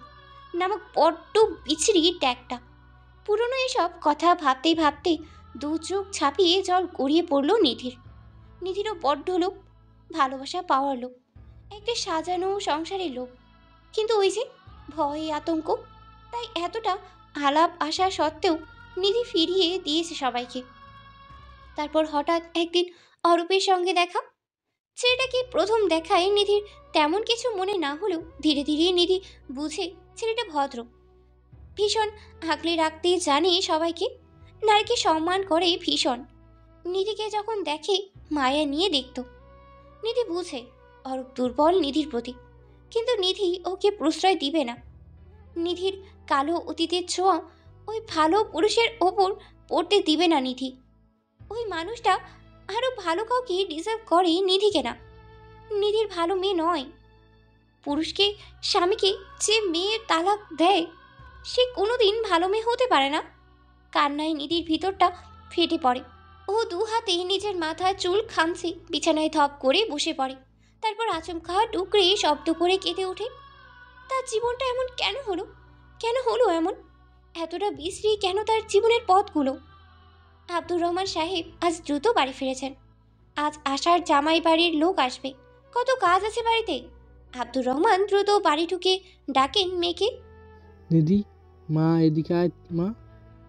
নামক বড্ড বিচ্ছিরি ট্যাগটা। পুরনো এসব কথা ভাবতে ভাবতে দু চোখ ছাপিয়ে জল গড়িয়ে পড়ল নিধির। নিধিরও বড্ড লোভ, ভালোবাসা পাওয়ার লোভ, একটা সাজানো সংসারের লোভ। কিন্তু ওই যে ভয়, আতঙ্ক, তাই এতটা আলাপ আসা সত্ত্বেও নিধি ফিরিয়ে দিয়েছে সবাইকে। তারপর হঠাৎ একদিন অরূপের সঙ্গে দেখা। ছেলেটাকে প্রথম দেখায় নিধির তেমন কিছু মনে না হলেও ধীরে ধীরে নিধি বুঝে ছেলেটা ভদ্র, ভীষণ আগলে রাখতে জানে সবাইকে, নারীকে সম্মান করে ভীষণ। নিধিকে যখন দেখে মায়া নিয়ে দেখত। নিধি বুঝে অরূপ দুর্বল নিধির প্রতি, কিন্তু নিধি ওকে প্রশ্রয় দিবে না। নিধির কালো অতীতের ছোঁয়া ওই ভালো পুরুষের ওপর পড়তে দিবে না নিধি। ওই মানুষটা আরও ভালো কাউকে ডিজার্ভ করে নিধিকে না। নিধির ভালো মেয়ে নয়। পুরুষকে, স্বামীকে যে মেয়ের তালাক দেয় সে কোনোদিন ভালো মেয়ে হতে পারে না। কান্নায় নিধির ভিতরটা ফেটে পড়ে। ও দু হাতে নিজের মাথায় চুল খামছে, বিছানায় ধপ করে বসে পড়ে। তারপর আচমকা ডুকরে শব্দ করে কেঁদে ওঠে। তার জীবনটা এমন কেন হলো? কেন হলো এমন? এতটা বিশ্রী কেন তার জীবনের পথগুলো? আব্দুর রহমান সাহেব আজ দ্রুত বাড়ি ফিরেছেন। আজ আশার জামাই বাড়ির লোক আসবে, কত কাজ আছে বাড়িতে। আব্দুর রহমান দ্রুত বাড়ি ঢুকে ডাকেন মেয়েকে, নিধি, মা এদিকে আয় মা।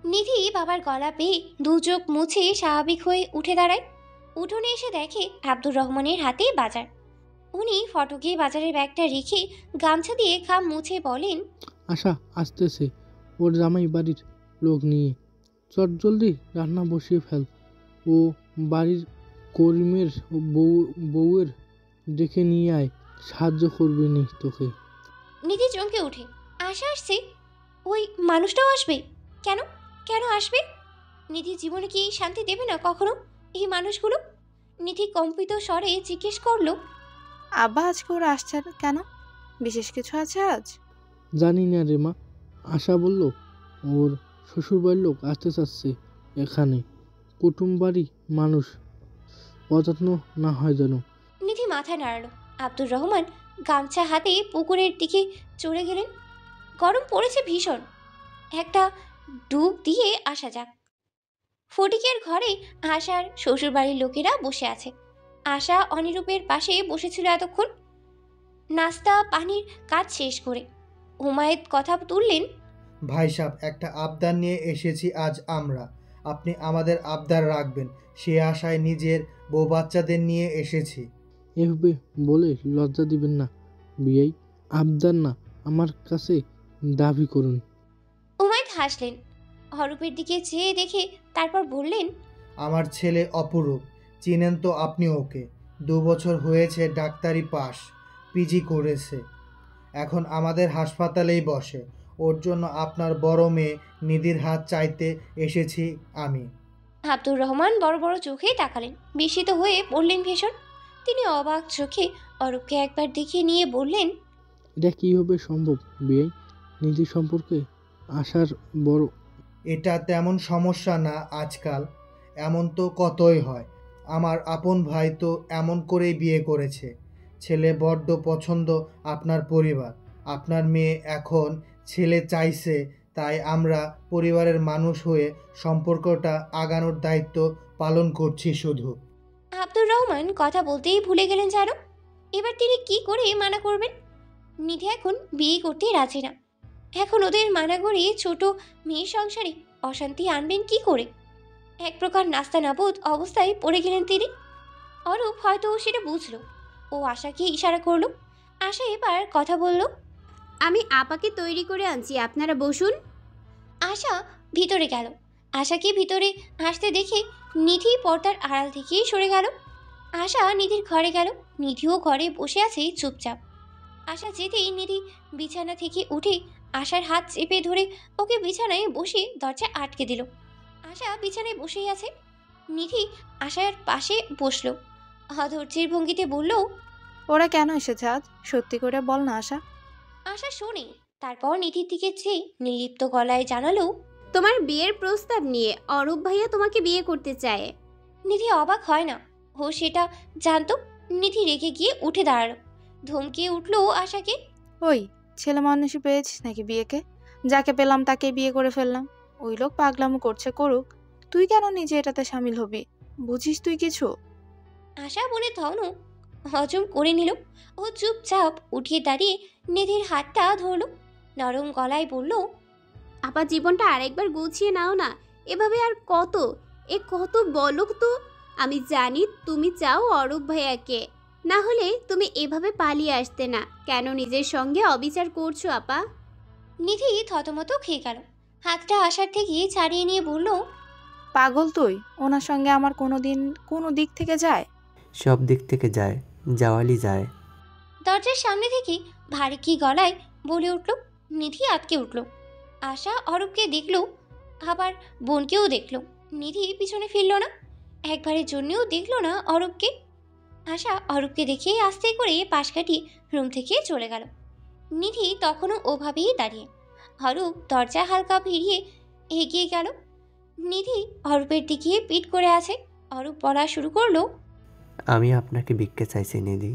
নিধি বাবার গলা পেয়ে দু চোখ মুছে স্বাভাবিক হয়ে উঠে দাঁড়ায়। উঠোনে এসে দেখে আব্দুর রহমানের হাতে বাজার। উনি ফটকে বাজারের ব্যাগটা রেখে গামছা দিয়ে ঘাম মুছে বলেন, আশা আসতেছে ওর জামাই বাড়ির লোক নিয়ে, চট জলদি রান্না বসিয়ে ফেল। ও বাড়ির করিমের বউয়ের ডেকে নিয়ে আয়, সাহায্য করবে নি তোকে। নিধি চমকে ওঠে। আশা আসছে? ওই মানুষটাও আসবে? কেন? কেন আসবে? নিধির জীবনে কি শান্তি দেবে না কখনো এই মানুষগুলো? নিধি কম্পিত স্বরে জিজ্ঞেস করলো। আব্বা আজকে ওরা আসছে কেন? বিশেষ কিছু আছে আজ? জানি না রে মা, আশা বলল ওর শ্বশুরবাড়ির লোক আসতে চাচ্ছে এখানে, কুটুম বাড়ি মানুষ, অযত্ন না হয় যেন। নিধি মাথা নাড়ালো। আব্দুর রহমান গামছা হাতে পুকুরের দিকে চলে গেলেন। গরম পড়েছে ভীষণ, একটা ডুব দিয়ে আসা যাক। ফটিকের ঘরে আশার শ্বশুরবাড়ির লোকেরা বসে আছে। আশা অনিরূপের পাশে বসেছিল এতক্ষণ, নাস্তা পানির কাজ শেষ করে। হুমায়ুন কথা তুললেন। ভাই সাহেব, একটা আবদার নিয়ে এসেছি আজ আমরা। আপনি আমাদের আবদার রাখবেন সে আশায় নিজের বউ বাচ্চাদের নিয়ে এসেছি। এভাবে বলে লজ্জা দিবেন না বিয়াই, আবদার না, আমার কাছে দাবি করুন। হুমায়ুন হাসলেন, অরূপের দিকে চেয়ে দেখে তারপর বললেন। আমার ছেলে অপরূপ, চিনেন তো আপনি ওকে। 2 বছর হয়েছে ডাক্তারি পাস, পিজি করেছে, এখন আমাদের হাসপাতালেই বসে। ওর জন্য আপনার বড় মেয়ে নিধির হাত চাইতে এসেছি আমি। আব্দুর রহমান বড় বড় চোখে তাকালেন, বিস্মিত হয়ে পড়লেন ভীষণ। তিনি অবাক চোখে অরূপকে একবার দেখে নিয়ে বললেন। এটা কীভাবে সম্ভব বিয়াই? নিজের সম্পর্কে আশার বড়। এটা তেমন সমস্যা না আজকাল, এমন তো কতই হয়। আমার আপন ভাই তো এমন করেই বিয়ে করেছে। ছেলে বড্ড পছন্দ আপনার পরিবার। আপনার মেয়ে এখন ছেলে চাইছে, তাই আমরা পরিবারের মানুষ হয়ে সম্পর্কটা আগানোর দায়িত্ব পালন করছি শুধু। আব্দুর রহমান কথা বলতেই ভুলে গেলেন যেন। এবার তিনি কি করে মানা করবেন? নিধি এখন বিয়ে করতে রাজি না। এখন ওদের মানা করে ছোট মেয়ে সংসারে অশান্তি আনবেন কি করে? এক প্রকার নাস্তানাবুদ অবস্থায় পড়ে গেলেন তিনি। অরূপ হয়তো সেটা বুঝলো। ও আশাকে ইশারা করলো। আশা এবার কথা বলল। আমি আপাকে তৈরি করে আনছি, আপনারা বসুন। আশা ভিতরে গেল। আশাকে ভিতরে আসতে দেখে নিধি পর্দার আড়াল থেকেই সরে গেল। আশা নিধির ঘরে গেল। নিধিও ঘরে বসে আছে চুপচাপ। আশা যেতেই নিধি বিছানা থেকে উঠে আশার হাত চেপে ধরে ওকে বিছানায় বসে দরজা আটকে দিল। আশা বিছানায় বসেই আছে। নিধি আশার পাশে বসলো, অধৈর্যের ভঙ্গিতে বলল। ওরা কেন এসেছে আজ? সত্যি করে বল না আশা। আশা শোনে, তারপর নিধির দিকে চেয়ে নির্লিপ্ত গলায় জানালো। তোমার বিয়ের প্রস্তাব নিয়ে অরূপ ভাইয়া তোমাকে বিয়ে করতে চায়। নিধি অবাক হয় না, ও সেটা জানতো। নিধি রেগে গিয়ে উঠে দাঁড়ালো, ধমকিয়ে উঠলো আশাকে। ওই ছেলে মানুষই পেয়েছিস নাকি বিয়েকে? যাকে পেলাম তাকে বিয়ে করে ফেললাম। ওই লোক পাগলামো করছে, করুক, তুই কেন নিজে এটাতে সামিল হবি? বুঝিস তুই কিছু? আশা মনে ধনু হজম করে নিল। ও চুপচাপ উঠিয়ে দাঁড়িয়ে নিধির হাতটা ধরলো, নরম গলায় বলল। আপা, জীবনটা আরেকবার গুছিয়ে নাও না। এভাবে আর কত কত বলো তো। আমি জানি তুমি চাও অরূপ ভাইয়াকে, না হলে তুমি এভাবে পালিয়ে আসতে না। কেন নিজের সঙ্গে অবিচার করছো আপা? নিধি থতমত খেয়ে গেল, হাতটা আশার থেকে ছাড়িয়ে নিয়ে বলল। পাগল তুই? ওনার সঙ্গে আমার কোনো দিক থেকে যায়? সব দিক থেকে যায়, যাওয়ালি যায়। দরজার সামনে থেকে ভারী কি গলায় বলে উঠল। নিধি আটকে উঠল। আশা অরূপকে দেখল, আবার বোনকেও দেখল। নিধি পিছনে ফিরল না, একবারের জন্যও দেখল না অরূপকে। আশা অরূপকে দেখে আস্তে করে পাশ কাটিয়ে রুম থেকে চলে গেল। নিধি তখনও ওভাবেই দাঁড়িয়ে। অরূপ দরজা হালকা ভিড়িয়ে এগিয়ে গেল। নিধি অরূপের দিকে পিট করে আছে। অরূপ বলা শুরু করলো। আমি আপনাকে ভিক্ষে চাইছি নিধি,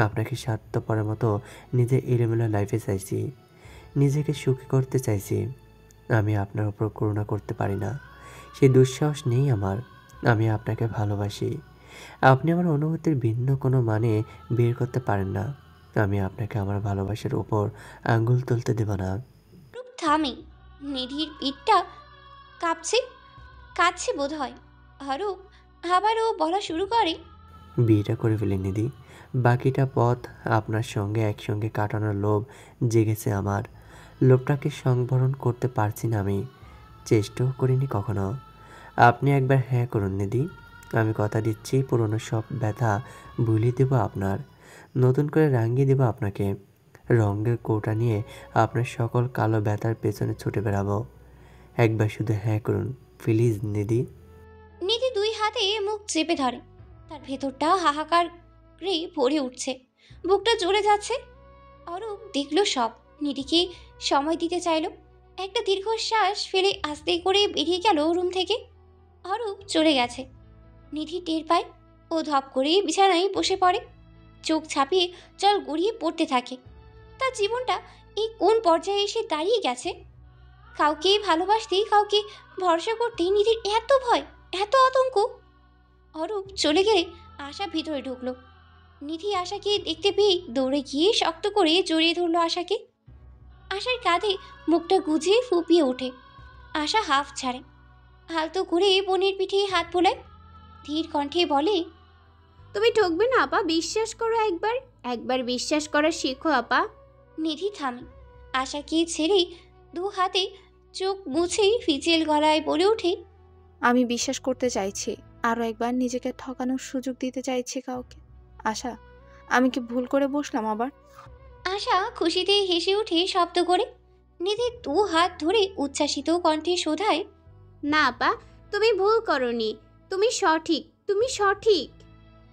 আপনাকে স্বার্থপরের মতো নিজের এলোমেলো লাইফে চাইছি, নিজেকে সুখী করতে চাইছি। আমি আপনার উপর করুণা করতে পারি না, সেই দুঃসাহস নেই আমার। আমি আপনাকে ভালোবাসি, আপনি আমার অনুভূতির ভিন্ন কোনো মানে বের করতে পারেন না। আমি আপনাকে আমার ভালোবাসার উপর আঙ্গুল তুলতে দেব না। রূপ থামে, নিধির পিঠটা কাঁপছে বোধ হয়। অরূপ আবারও বলা শুরু করে। বিয়েটা করে ফেলি নিধি, বাকিটা পথ আপনার সঙ্গে একসঙ্গে কাটানোর লোভ জেগেছে আমার। লোভটাকে সংবরণ করতে পারছি না আমি, চেষ্টাও করিনি কখনো। আপনি একবার হ্যাঁ করুন নিধি, আমি কথা দিচ্ছি পুরনো সব ব্যথা ভুলিয়ে দেবো আপনার, নতুন করে রাঙিয়ে দেবো আপনাকে। রঙের কৌটা নিয়ে আপনার সকল কালো ব্যথার পেছনে ছুটে বেড়াবো। একবার শুধু হ্যাঁ করুন প্লিজ নিধি। নিধি দুই হাতে মুখ চেপে ধরে। তার ভেতরটা হাহাকারে ভরে উঠছে, বুকটা জ্বলে যাচ্ছে। অরূপ দেখলো সব, নিধিকে সময় দিতে চাইলো। একটা দীর্ঘশ্বাস ফেলে আস্তে করে বেরিয়ে গেল রুম থেকে। অরূপ চলে গেছে। নিধি টের পায়। ও ধপ করে বিছানায় বসে পড়ে, চোখ ছাপিয়ে জল গড়িয়ে পড়তে থাকে। তার জীবনটা এই কোন পর্যায়ে এসে দাঁড়িয়ে গেছে। কাউকে ভালোবাসতে, কাউকে ভরসা করতে নিধির এত ভয়, এত আতঙ্ক। অরূপ চলে গেলে আশা ভিতরে ঢুকলো। নিধি আশাকে দেখতে পেয়ে দৌড়ে গিয়ে শক্ত করে জড়িয়ে ধরলো আশাকে। আশার কাঁধে মুখটা গুজিয়ে ফুপিয়ে ওঠে। আশা হাফ ছাড়ে, আলতো করে বোনের পিঠে হাত বোলায়, ধীর কণ্ঠে বলে, তুমি ঠকবে না আপা, বিশ্বাস করো একবার, একবার বিশ্বাস করা শেখো আপা। নিধি থামে। আশাকে ছেড়ে দু হাতে চোখ মুছেই ফিচেল গলায় বলে ওঠে, আমি বিশ্বাস করতে চাইছি, আরও একবার নিজেকে ঠকানোর সুযোগ দিতে চাইছি কাউকে। আশা, আমি কি ভুল করে বসলাম আবার? আশা খুশিতে হেসে ওঠে শব্দ করে। নিধি দু হাত ধরে উচ্ছ্বাসিত কণ্ঠে শোধায়, না আপা, তুমি ভুল করনি, তুমি সঠিক, তুমি সঠিক।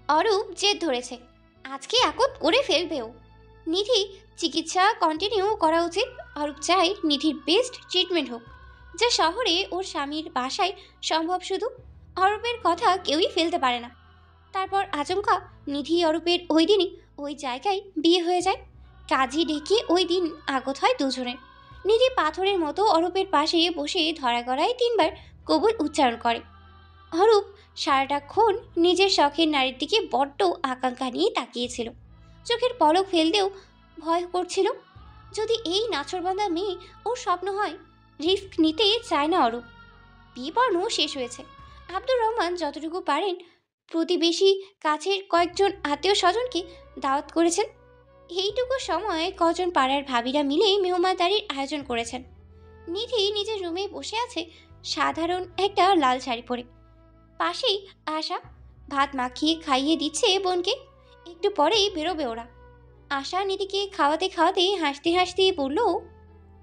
অরূপ জেদ ধরেছে, আজকে একত করে ফেলবেও। নিধি চিকিৎসা কন্টিনিউ করা উচিত। অরূপ চায় নিধির বেস্ট ট্রিটমেন্ট হোক, যা শহরে ওর স্বামীর বাসায় সম্ভব শুধু। অরূপের কথা কেউই ফেলতে পারে না। তারপর আচমকা নিধি অরূপের ওই দিনই ওই জায়গায় বিয়ে হয়ে যায়। কাজী ডেকে ওই দিন আগত হয় দুজনের। নিধি পাথরের মতো অরূপের পাশে বসে ধরা গড়ায় 3বার কবুল উচ্চারণ করে। অরূপ সারাটাক্ষণ নিজের শখের নারীর দিকে বড্ড আকাঙ্ক্ষা নিয়ে তাকিয়েছিল। চোখের পলক ফেলতেও ভয় করছিল, যদি এই নাছরবান্ধা মেয়ে ওর স্বপ্ন হয়। রিস্ক নিতে চায় না অরূপ। বিয়ে পড়ানো শেষ হয়েছে। আব্দুর রহমান যতটুকু পারেন প্রতিবেশী, কাছের কয়েকজন আত্মীয় স্বজনকে দাওয়াত করেছেন। এইটুকু সময় কজন পাড়ার ভাবিরা মিলে মেহমানদারির আয়োজন করেছেন। নিধি নিজের রুমে বসে আছে সাধারণ একটা লাল শাড়ি পরে। পাশেই আশা ভাত মাখিয়ে খাইয়ে দিচ্ছে বোনকে। একটু পরেই বেরোবে ওরা। আশা নিধিকে খাওয়াতে খাওয়াতে হাসতে হাসতে বলল,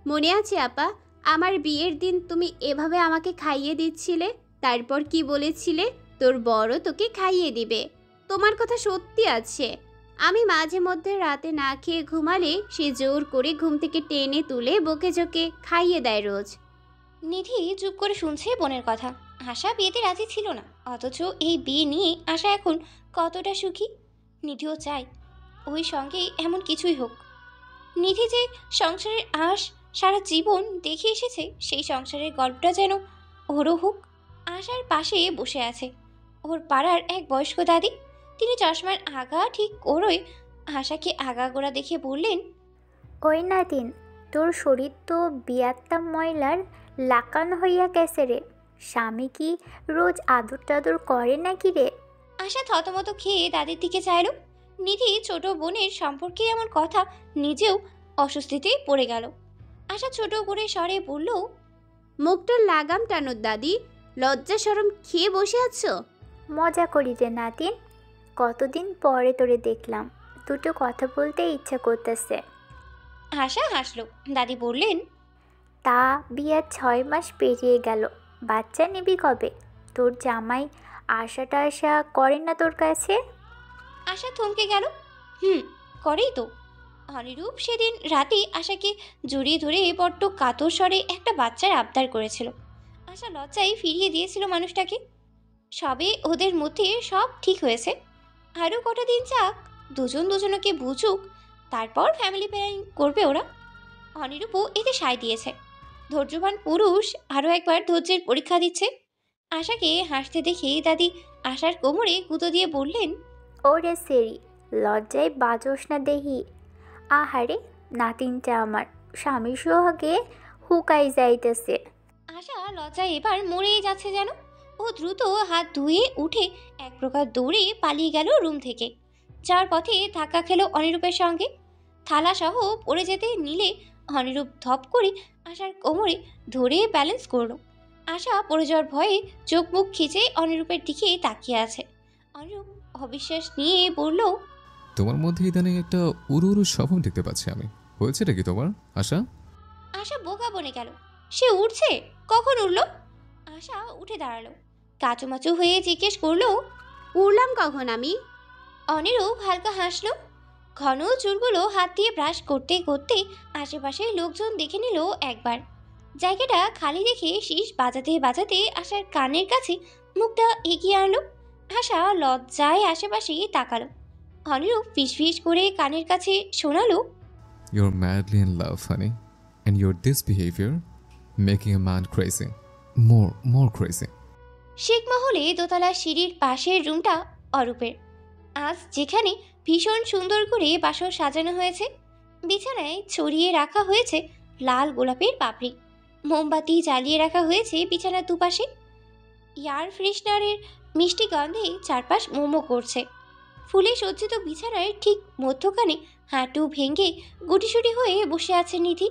মনে আছে আপা, আমার বিয়ের দিন তুমি এভাবে আমাকে খাইয়ে দিচ্ছিলে, তারপর কি বলেছিলে তোর বড় তোকে খাইয়ে দিবে। তোমার কথা সত্যি আছে। আমি মাঝে মধ্যে রাতে না খেয়ে ঘুমালে সে জোর করে ঘুম থেকে টেনে তুলে বকে জোকে খাইয়ে দেয় রোজ। নিধি চুপ করে শুনছে বোনের কথা। আশা বিয়েতে রাজি ছিল না, অথচ এই বিয়ে নিয়ে আশা এখন কতটা সুখী। নিধিও চায় ওই সঙ্গে এমন কিছুই হোক। নিধি যে সংসারের আশ সারা জীবন দেখে এসেছে, সেই সংসারের গল্পটা যেন ওরও হোক। আশার পাশে বসে আছে ওর পাড়ার এক বয়স্ক দাদি। তিনি চশমার আগা ঠিক ওরই আশাকে আগাগোড়া দেখে বললেন, ওই নাতিন, তোর শরীর তো বিয়াত্তা ময়লার লাকান হইয়া গেছে রে। স্বামী কি রোজ আদর টাদর করে নাকি রে? আশা থতমত খেয়ে দাদির দিকে চাইল। নিধি ছোট বোনের সম্পর্কে এমন কথা নিজেও অস্বস্তিতে পড়ে গেল। আশা ছোট করে স্বরে বলল, মুখটার লাগাম টানো দাদি, লজ্জা শরম খেয়ে বসে আছো? মজা করি রে নাতিন, কতদিন পরে তোরে দেখলাম, দুটো কথা বলতে ইচ্ছা করতেছে। আশা হাসলো। দাদি বললেন, তা বিয়ার 6 মাস পেরিয়ে গেল, বাচ্চা নিবি কবে? তোর জামাই আশাটা আশা করে না তোর কাছে? আশা থমকে গেল। করেই তো। অনিরূপ সেদিন রাতে আশাকে জড়িয়ে ধরে বড্ড কাতর স্বরে একটা বাচ্চার আবদার করেছিল। আশা লজ্জায় ফিরিয়ে দিয়েছিল মানুষটাকে। সবে ওদের মধ্যে সব ঠিক হয়েছে, আরও কটা দিন যাক, দুজন দুজনকে বুঝুক, তারপর ফ্যামিলি প্ল্যানিং করবে ওরা। অনিরূপও এতে সায় দিয়েছে। ধৈর্যবান পুরুষ আরও একবার ধৈর্যের পরীক্ষা দিচ্ছে। আশাকে হাসতে দেখে দাদি আশার কোমরে গুঁতো দিয়ে বললেন, ওরে সেরি, লজ্জায় বাজস না দেহি। আহারে নাতিনটা আমার স্বামী সোহাগে হুকাই যাইতেছে। আশা লজ্জায় এবার মরেই যাচ্ছে যেন। ও দ্রুত হাত ধুয়ে উঠে এক প্রকার দৌড়ে পালিয়ে গেল রুম থেকে। যার পথে ধাক্কা খেল অনিরূপের সঙ্গে। থালা সহ পড়ে যেতে নিলে অনিরূপ ধপ করে আশার কোমরে ধরে ব্যালেন্স করলো। আশা পড়ে যাওয়ার ভয়ে চোখ মুখ খিচে অনিরূপের দিকে তাকিয়ে আছে। অনিরূপ অবিশ্বাস নিয়ে বলল, তোমার মধ্যে ইদানিং একটা উড়ু উড়ু স্বভাব দেখতে পাচ্ছি আমি। হয়েছেটা কি তোমার আশা? আশা বোকা বনে গেল। সে উঠছে? কখন উঠলো? আশা উঠে দাঁড়ালো, কাচুমাচু হয়ে জিজ্ঞেস করলো, উড়লাম কখন আমি? অনিরূপ হালকা হাসলো। ঘন চুলগুলো হাত দিয়ে ব্রাশ করতে করতে আশেপাশে লোকজন দেখে নিল একবার। জায়গাটা খালি দেখে শীষ বাজাতে বাজাতে আশার কানের কাছে মুখটা এগিয়ে আনলো। আশা লজ্জায় আশেপাশে তাকালো। অনিরূপ ফিসফিস করে কানের কাছে শোনালো, You're madly in love, honey. And your this behavior making a man crazy. More crazy. শেখমহলে দোতলা সিঁড়ির পাশের রুমটা অরূপের। আজ যেখানে ভীষণ সুন্দর করে বাসর সাজানো হয়েছে, বিছানায় ছড়িয়ে রাখা হয়েছে লাল গোলাপের পাপড়ি, মোমবাতি জ্বালিয়ে রাখা হয়েছে বিছানার দুপাশে। এয়ার ফ্রেশনারের মিষ্টি গন্ধে চারপাশ মোমো করছে। ফুলে সজ্জিত বিছানার ঠিক মধ্যখানে হাঁটু ভেঙে গুটিসুটি হয়ে বসে আছে নিধি।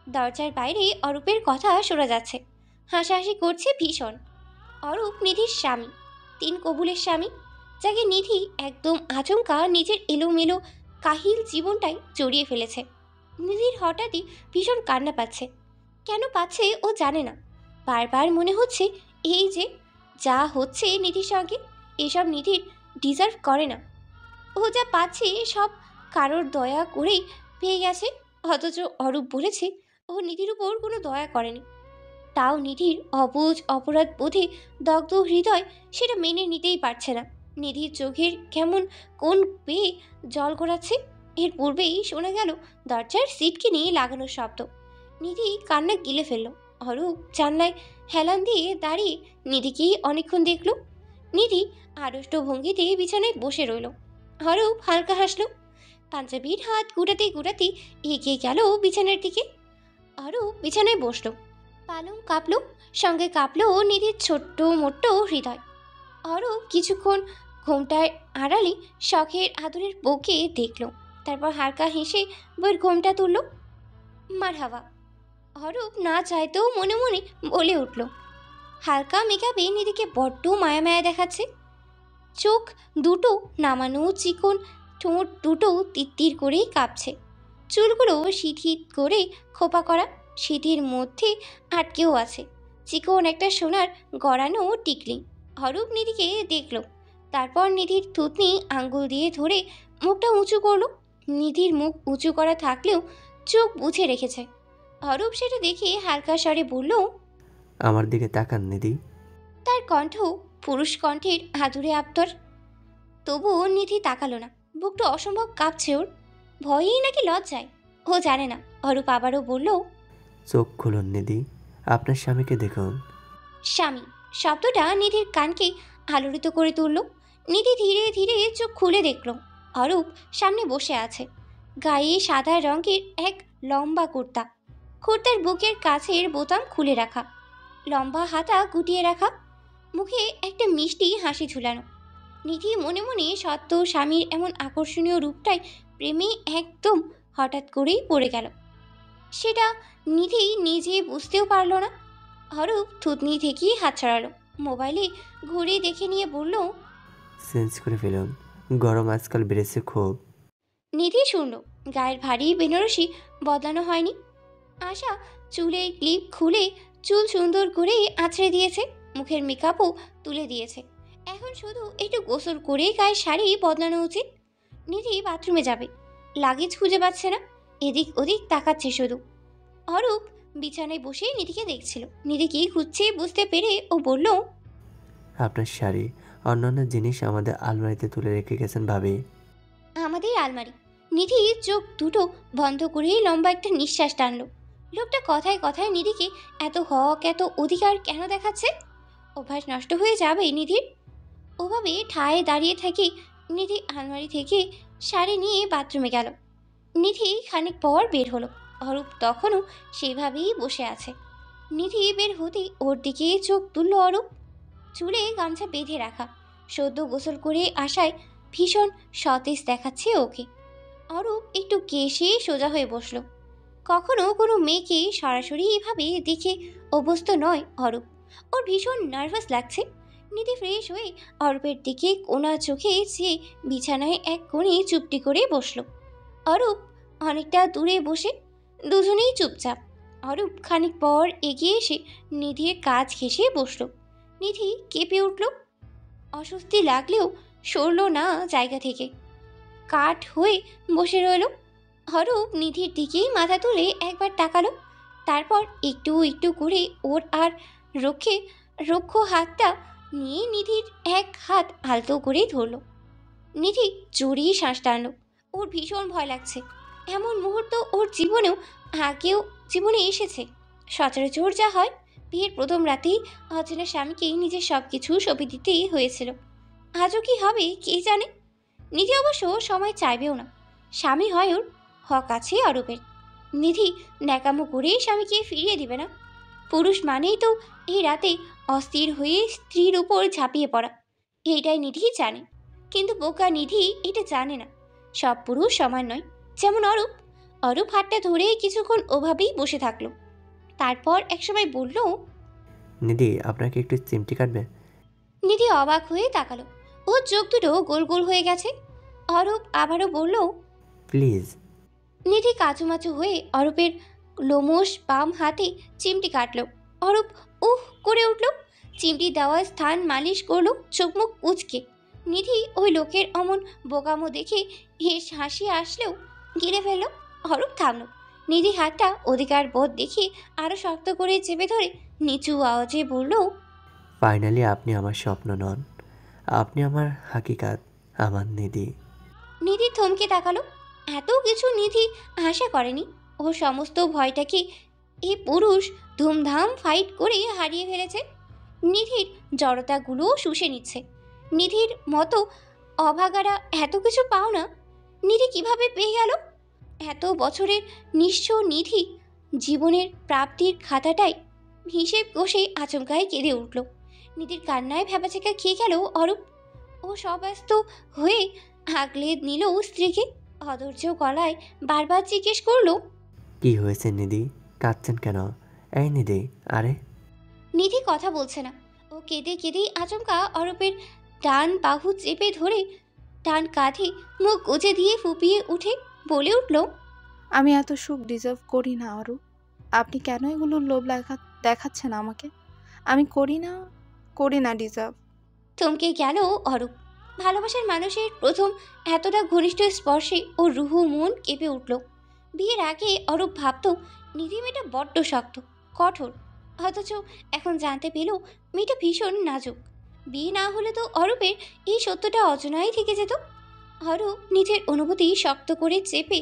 দরজার বাইরে অরূপের কথা শোনা যাচ্ছে, হাসাহাসি করছে ভীষণ। অরূপ নিধির স্বামী, 3 কবুলের স্বামী, যাকে নিধি একদম আচমকা নিজের এলোমেলো কাহিল জীবনটাই জড়িয়ে ফেলেছে। নিধির হঠাৎই ভীষণ কান্না পাচ্ছে। কেন পাচ্ছে ও জানে না। বারবার মনে হচ্ছে এই যে যা হচ্ছে নিধির সঙ্গে, এসব নিধির ডিজার্ভ করে না। ও যা পাচ্ছে সব কারোর দয়া করেই পেয়ে গেছে, অথচ অরূপ বলেছে ও নিধির উপর কোনো দয়া করেনি। তাও নিধির অবুঝ অপরাধ বোধে দগ্ধ হৃদয় সেটা মেনে নিতেই পারছে না। নিধির চোখের কেমন কোন পেয়ে জল গড়াচ্ছে। এর পূর্বেই শোনা গেল দরজার সিটকিনি লাগানোর শব্দ। নিধি কান্না গিলে ফেলল। অরূপ জানলায় হেলান দিয়ে দাঁড়িয়ে নিধিকেই অনেকক্ষণ দেখল। নিধি আড়ষ্ট ভঙ্গিতে বিছানায় বসে রইল। অরূপ হালকা হাসল। পাঞ্জাবির হাত গুটাতে গুটাতে এগিয়ে গেল বিছানার দিকে। অরূপ বিছানায় বসল। পালং কাঁপল, সঙ্গে কাঁপল নিধির ছোট্ট মোট্ট হৃদয়। অরূপ কিছুক্ষণ ঘোমটার আড়ালে শখের আদরের বউকে দেখল, তারপর হালকা হেসে বইয়ের ঘোমটা তুলল। মারহাবা। অরূপ না চাইতেও মনে মনে বলে উঠল। হালকা মেকআপে নিধিকে বড্ড মায়া মায়া দেখাচ্ছে। চোখ দুটো নামানো, চিকন ঠোঁট দুটো তিত্তির করেই কাঁপছে। চুলগুলো শিথিল করে খোপা করা, সিঁথির মধ্যে আটকেও আছে চিকন একটা সোনার গড়ানো টিকলি। অরূপ নিধিকে দেখল, তারপর নিধির থুতনি আঙ্গুল দিয়ে ধরে মুখটা উঁচু করলো। নিধির মুখ উঁচু করা থাকলেও চোখ বুঝে রেখেছে। অরূপ সেটা দেখে হালকা স্বরে বলল, আমার দিকে তাকান নিধি। তার কণ্ঠ পুরুষ কণ্ঠের আদুরে আবতর। তবুও নিধি তাকালো না। বুকটা অসম্ভব কাঁপছে ওর, ভয়েই নাকি লজ্জায়, ও জানে না। অরূপ আবারও বলল, চোখ খুলুন নিধি, আপনার স্বামীকে দেখুন। স্বামী শব্দটা নিধির কানকে আলোড়িত করে তুলল। নিধি ধীরে ধীরে চোখ খুলে দেখল অরূপ সামনে বসে আছে। গায়ে সাদা রঙের এক লম্বা কুর্তা, কুর্তার বুকের কাছের বোতাম খুলে রাখা, লম্বা হাতা গুটিয়ে রাখা, মুখে একটা মিষ্টি হাসি ঝুলানো। নিধি মনে মনে সত্য স্বামীর এমন আকর্ষণীয় রূপটাই প্রেমে একদম হঠাৎ করেই পড়ে গেল। সেটা নিধি নিজে বুঝতেও পারল না। অরূপ থুতনি থেকেই হাত ছাড়ালো, মোবাইলে ঘুরে দেখে নিয়ে বলল, চেঞ্জ করে ফেলুন, গরম আজকাল বেড়েছে খুব। নিধি শুনল। গায়ের ভারী বেনারসি বদলানো হয়নি। আশা চুলের ক্লিপ খুলে চুল সুন্দর করে আঁচড়ে দিয়েছে, মুখের মেকআপও তুলে দিয়েছে। এখন শুধু একটু গোসল করে গায়ের শাড়ি বদলানো উচিত। নিধি বাথরুমে যাবে, লাগেজ খুঁজে পাচ্ছে না, এদিক ওদিক তাকাচ্ছে শুধু। অরূপ বিছানায় বসে নিধিকে দেখছিল। নিধি কি খুঁজছে বুঝতে পেরে ও বলল, আপনার শাড়ি অন্যান্য জিনিস আমাদের আলমারিতে তুলে রেখে গেছেন ভাবি। আমাদের আলমারি? নিধি চোখ দুটো বন্ধ করে লম্বা একটা নিঃশ্বাস টানলো। লোকটা কথায় কথায় নিধিকে এত হক এত অধিকার কেন দেখাচ্ছে? অভ্যাস নষ্ট হয়ে যাবে নিধির। ওভাবে ঠায় দাঁড়িয়ে থেকে নিধি আলমারি থেকে শাড়ি নিয়ে বাথরুমে গেল। নিধি খানিক পর বের হলো। অরূপ তখনও সেইভাবেই বসে আছে। নিধি বের হতেই ওর দিকে চোখ তুলল অরূপ। চুলে গামছা বেঁধে রাখা, সদ্য গোসল করে আসায় ভীষণ সতেজ দেখাচ্ছে ওকে। অরূপ একটু কেশে সোজা হয়ে বসলো। কখনো কোনো মেয়েকে সরাসরি এভাবে দেখে অভ্যস্ত নয় অরূপ। ওর ভীষণ নার্ভাস লাগছে। নিধি ফ্রেশ হয়ে অরূপের দিকে কোনা চোখে চেয়ে বিছানায় এক কোণে চুপটি করে বসলো। অরূপ অনেকটা দূরে বসে, দুজনেই চুপচাপ। অরূপ খানিক পর এগিয়ে এসে নিধির কাজ ঘেঁষে বসলো। নিধি কেঁপে উঠল, অস্বস্তি লাগলেও সরল না জায়গা থেকে, কাঠ হয়ে বসে রইল। অরূপ নিধির দিকেই মাথা তুলে একবার তাকালো, তারপর একটু একটু করে ওর আর রক্ষ হাতটা নিয়ে নিধির এক হাত আলতো করে ধরল। নিধি জোরেই শ্বাস টানল। ওর ভীষণ ভয় লাগছে। এমন মুহূর্ত ওর আগেও জীবনে এসেছে। সচরাচর যা হয়, বিয়ের প্রথম রাতেই অচেনা স্বামীকেই নিজের সব কিছু সঁপে দিতেই হয়েছিল। আজও কি হবে কে জানে। নিধি অবশ্য সময় চাইবেও না। স্বামী হয় ওর, হক আছে অরূপের। নিধি ন্যাকামো করে স্বামীকে ফিরিয়ে দিবে না। পুরুষ মানেই তো এই রাতে অস্থির হয়ে স্ত্রীর উপর ঝাঁপিয়ে পড়া, এইটাই নিধি জানে। কিন্তু বোকা নিধি এটা জানে না। সব পুরুষ সমান নয়। যেমন অরূপ হাতটা ধরে কিছুক্ষণ ওভাবেই বসে থাকলো। তারপর একসময় বলল, নিধি আপনাকে একটু চিমটি কাটবে? নিধি অবাক হয়ে তাকালো। ওর চোখ দুটো গোল গোল হয়ে গেছে। অরূপ আবারও বলল, প্লিজ। নিধি কাচুমাচু হয়ে অরূপের লোমশ বাম হাতে চিমটি কাটল। অরূপ উহ করে উঠল, চিমটি দেওয়া স্থান মালিশ করলো চোখ মুখ উচকে। নিধি ওই লোকের অমন বোকামো দেখে হাসি আসলেও গিলে ফেললো। অরূপ থামলো। নিধি হাতটা অধিকার বোধ দেখে আরো শক্ত করে চেপে ধরে নিচু আওয়াজে বলল, ফাইনালি আপনি আমার স্বপ্ন নন, আপনি আমার হাকিকাত, আমার নিধি। নিধি থমকে তাকালো। এত কিছু নিধি আশা করেনি। ও সমস্ত ভয়টাকে এই পুরুষ ধুমধাম ফাইট করে হারিয়ে ফেলেছে। নিধির জড়তাগুলো শুষে নিচ্ছে। নিধির মতো অভাগারা এত কিছু পাও না নিধি কিভাবে পেয়ে গেল? এত বছরের নিঃস্ব নিধি জীবনের প্রাপ্তির খাতাটাই হিসেব কষে আচমকায় কেঁদে উঠল। নিধির কান্নায় ভ্যাবাচেকা খেয়ে গেল অরূপ। ও সব্যস্ত হয়ে আগলে নিল স্ত্রীকে। অধৈর্য গলায় বারবার জিজ্ঞেস করলো, কি হয়েছে নিধি, কাঁদছেন কেন? এই নিধি, আরে। নিধি কথা বলছে না। ও কেঁদে কেঁদেই আচমকা অরূপের ডান বাহু চেপে ধরে ডান কাঁধে মুখ গুজে দিয়ে ফুপিয়ে উঠে বলে উঠল, আমি এত সুখ ডিজার্ভ করি না অরূপ। আপনি কেন এগুলোর লোভ দেখাচ্ছেন আমাকে? আমি করি না ডিজার্ভ। থমকে গেল অরূপ। ভালোবাসার মানুষের প্রথম এতটা ঘনিষ্ঠ স্পর্শে ওর রুহু মন কেঁপে উঠল। বিয়ের আগে অরূপ ভাবত নিধি মেয়েটা বড্ড শক্ত, কঠোর, অথচ এখন জানতে পেল মেয়েটা ভীষণ নাজুক। বিয়ে না হলে তো অরূপের এই সত্যটা অজানাই থেকে যেত। অরূপ নিজের অনুভূতি শক্ত করে চেপে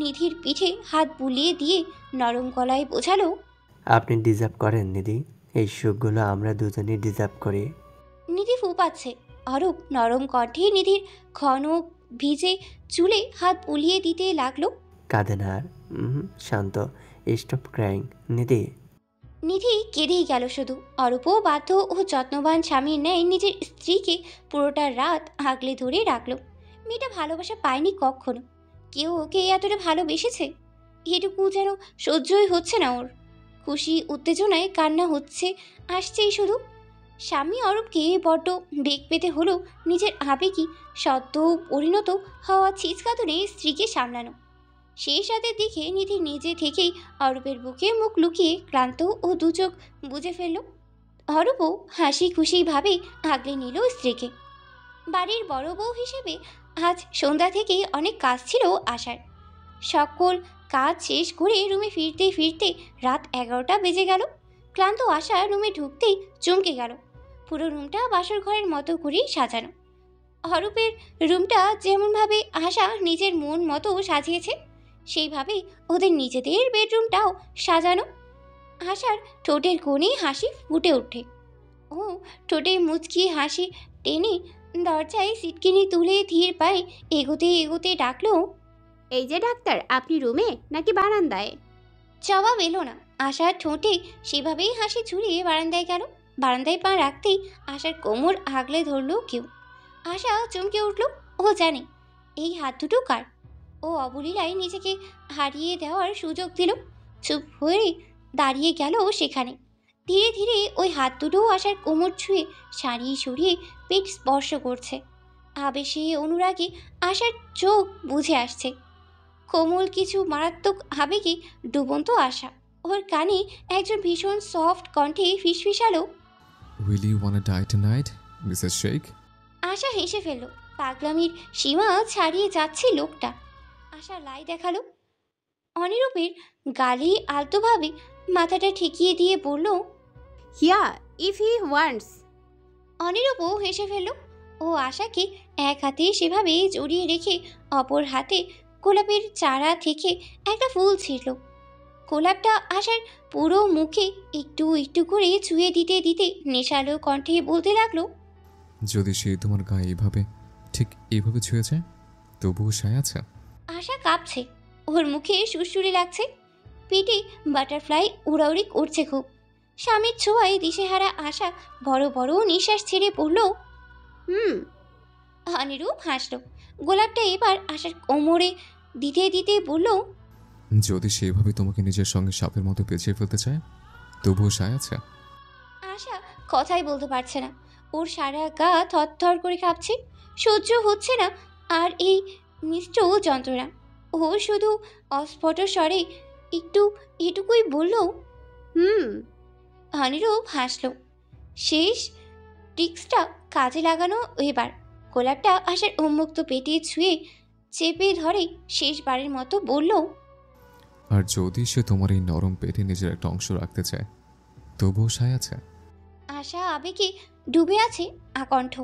নিধির পিঠে হাত বুলিয়ে দিয়ে নরম গলায় বোঝালো, আপনি ডিজার্ভ করেন নিধি, এই সুখগুলো আমরা দুজনেই ডিজার্ভ করি। নিধি ফুপাচ্ছে। অরূপ নরম কণ্ঠে নিধির ঘন ভিজে চুলে হাত বুলিয়ে দিতে লাগলো। কাঁদে না আর, শান্ত, স্টপ ক্রাইং নিধি। নিধি কেঁদেই গেল শুধু। অরূপও বাধ্য ও যত্নবান স্বামীর ন্যায় নিজের স্ত্রীকে পুরোটা রাত আগলে ধরে রাখলো। মেয়েটা ভালোবাসা পায়নি কখনো। কেউ ওকে এতটা ভালোবেসেছে? এটুকু যেন সহ্যই হচ্ছে না ওর। খুশি উত্তেজনায় কান্না আসছেই শুধু। স্বামী অরূপকে বড্ড বেগ পেতে হলো নিজের আবেগী সদ্য পরিণত হওয়া ছিচকাতনে স্ত্রীকে সামলানো। সেই রাতের দিকে নিধি নিজে থেকেই অরূপের বুকে মুখ লুকিয়ে ক্লান্ত ও দুচোখ বুঝে ফেলল। অরূপও হাসি খুশি ভাবে আগলে নিল স্ত্রীকে। বাড়ির বড় বউ হিসেবে আজ সন্ধ্যা থেকে অনেক কাজ ছিল আশার। সকল কাজ শেষ করে রুমে ফিরতে ফিরতে রাত 11টা বেজে গেল। ক্লান্ত আশা রুমে ঢুকতেই চমকে গেল। পুরো রুমটা বাসর ঘরের মতো করেই সাজানো। অরূপের রুমটা যেমনভাবে আশা নিজের মন মতো সাজিয়েছে, সেইভাবেই ওদের নিজেদের বেডরুমটাও সাজানো। আশার ঠোঁটের কোণে হাসি ফুটে ওঠে। ও ঠোঁটে মুচকি হাসি টেনে দরজায় সিটকিনি তুলে ধীর পায়ে এগোতে এগোতে ডাকলো, এই যে ডাক্তার, আপনি রুমে নাকি বারান্দায়? জবাব এলো না। আশার ঠোঁটে সেভাবেই হাসি ঝুলিয়ে বারান্দায় গেল। বারান্দায় পা রাখতেই আশার কোমর আগলে ধরলো কেউ। আশা চমকে উঠল। ও জানে এই হাত দুটো কার। ও অবলীলায় নিজেকে হারিয়ে দেওয়ার সুযোগ দিল। চুপ হয়ে দাঁড়িয়ে গেল সেখানে। ধীরে ধীরে ওই হাত দুটোও আশার কোমর ছুঁয়ে সারিয়ে সরিয়ে পেট স্পর্শ করছে। আবেশে অনুরাগে আশার চোখ বুঝে আসছে। কোমল কিছু মারাত্মক আবেগে ডুবন্ত আশা। ওর কানে একজন ভীষণ সফট কণ্ঠে ফিসফিসালো, will you want die tonight Mrs Sheikh? Asha হেসে ফেলল। পাগলামির সীমা ছাড়িয়ে যাচ্ছে লোকটা। আশা লাই দেখালো। অনিরূপের গালে আলতোভাবে মাথাটা ঠেকিয়ে দিয়ে বলল, হিয়া ইফ হি ওয়ান্টস। অনিরূপও হেসে ফেলল। ও আশাকে এক হাতে সেভাবে জড়িয়ে রেখে অপর হাতে গোলাপের চারা থেকে একটা ফুল ছিঁড়ল। গোলাপটা আশার পুরো মুখে একটু একটু করে ছুঁয়ে দিতে দিতে নেশালো কণ্ঠে বলতে লাগলো, যদি সে তোমার গায়ে ঠিক এইভাবে ছুঁয়েছে তবুও সায় আছে? আশা কাঁপছে। ওর মুখে সুরসুরি লাগছে। পেটে বাটারফ্লাই উড়াউড়ি করছে খুব। স্বামীর ছোঁয়ায় দিশেহারা আশা বড় বড় নিঃশ্বাস ছেড়ে পড়ল। হুম। অনিরূপ হাসল। গোলাপটা এবার আশার কোমরে দিতে দিতে বলল, যদি সেভাবে তোমাকে নিজের সঙ্গে সাপের মতো পেঁচিয়ে ফেলতে চায় তবুও সায় আছে? আশা কথাই বলতে পারছে না। ওর সারা গা থরথর করে কাঁপছে। সহ্য হচ্ছে না আর এই মিশ্র যন্ত্রণা। ও শুধু অস্ফুট স্বরে একটু এটুকুই বলল, হুম। অনিরূপ হাসল। শেষ ট্রিক্সটা কাজে লাগানো এবার। গোলাপটা আশার উন্মুক্ত পেটে ছুঁয়ে চেপে ধরে শেষবারের মতো বলল, আর যদি সে তোমার এই নরম পেটে নিজের একটা অংশ রাখতে চায় তবুও সায় আছে? আশা আবেগে ডুবে আছে আকণ্ঠ।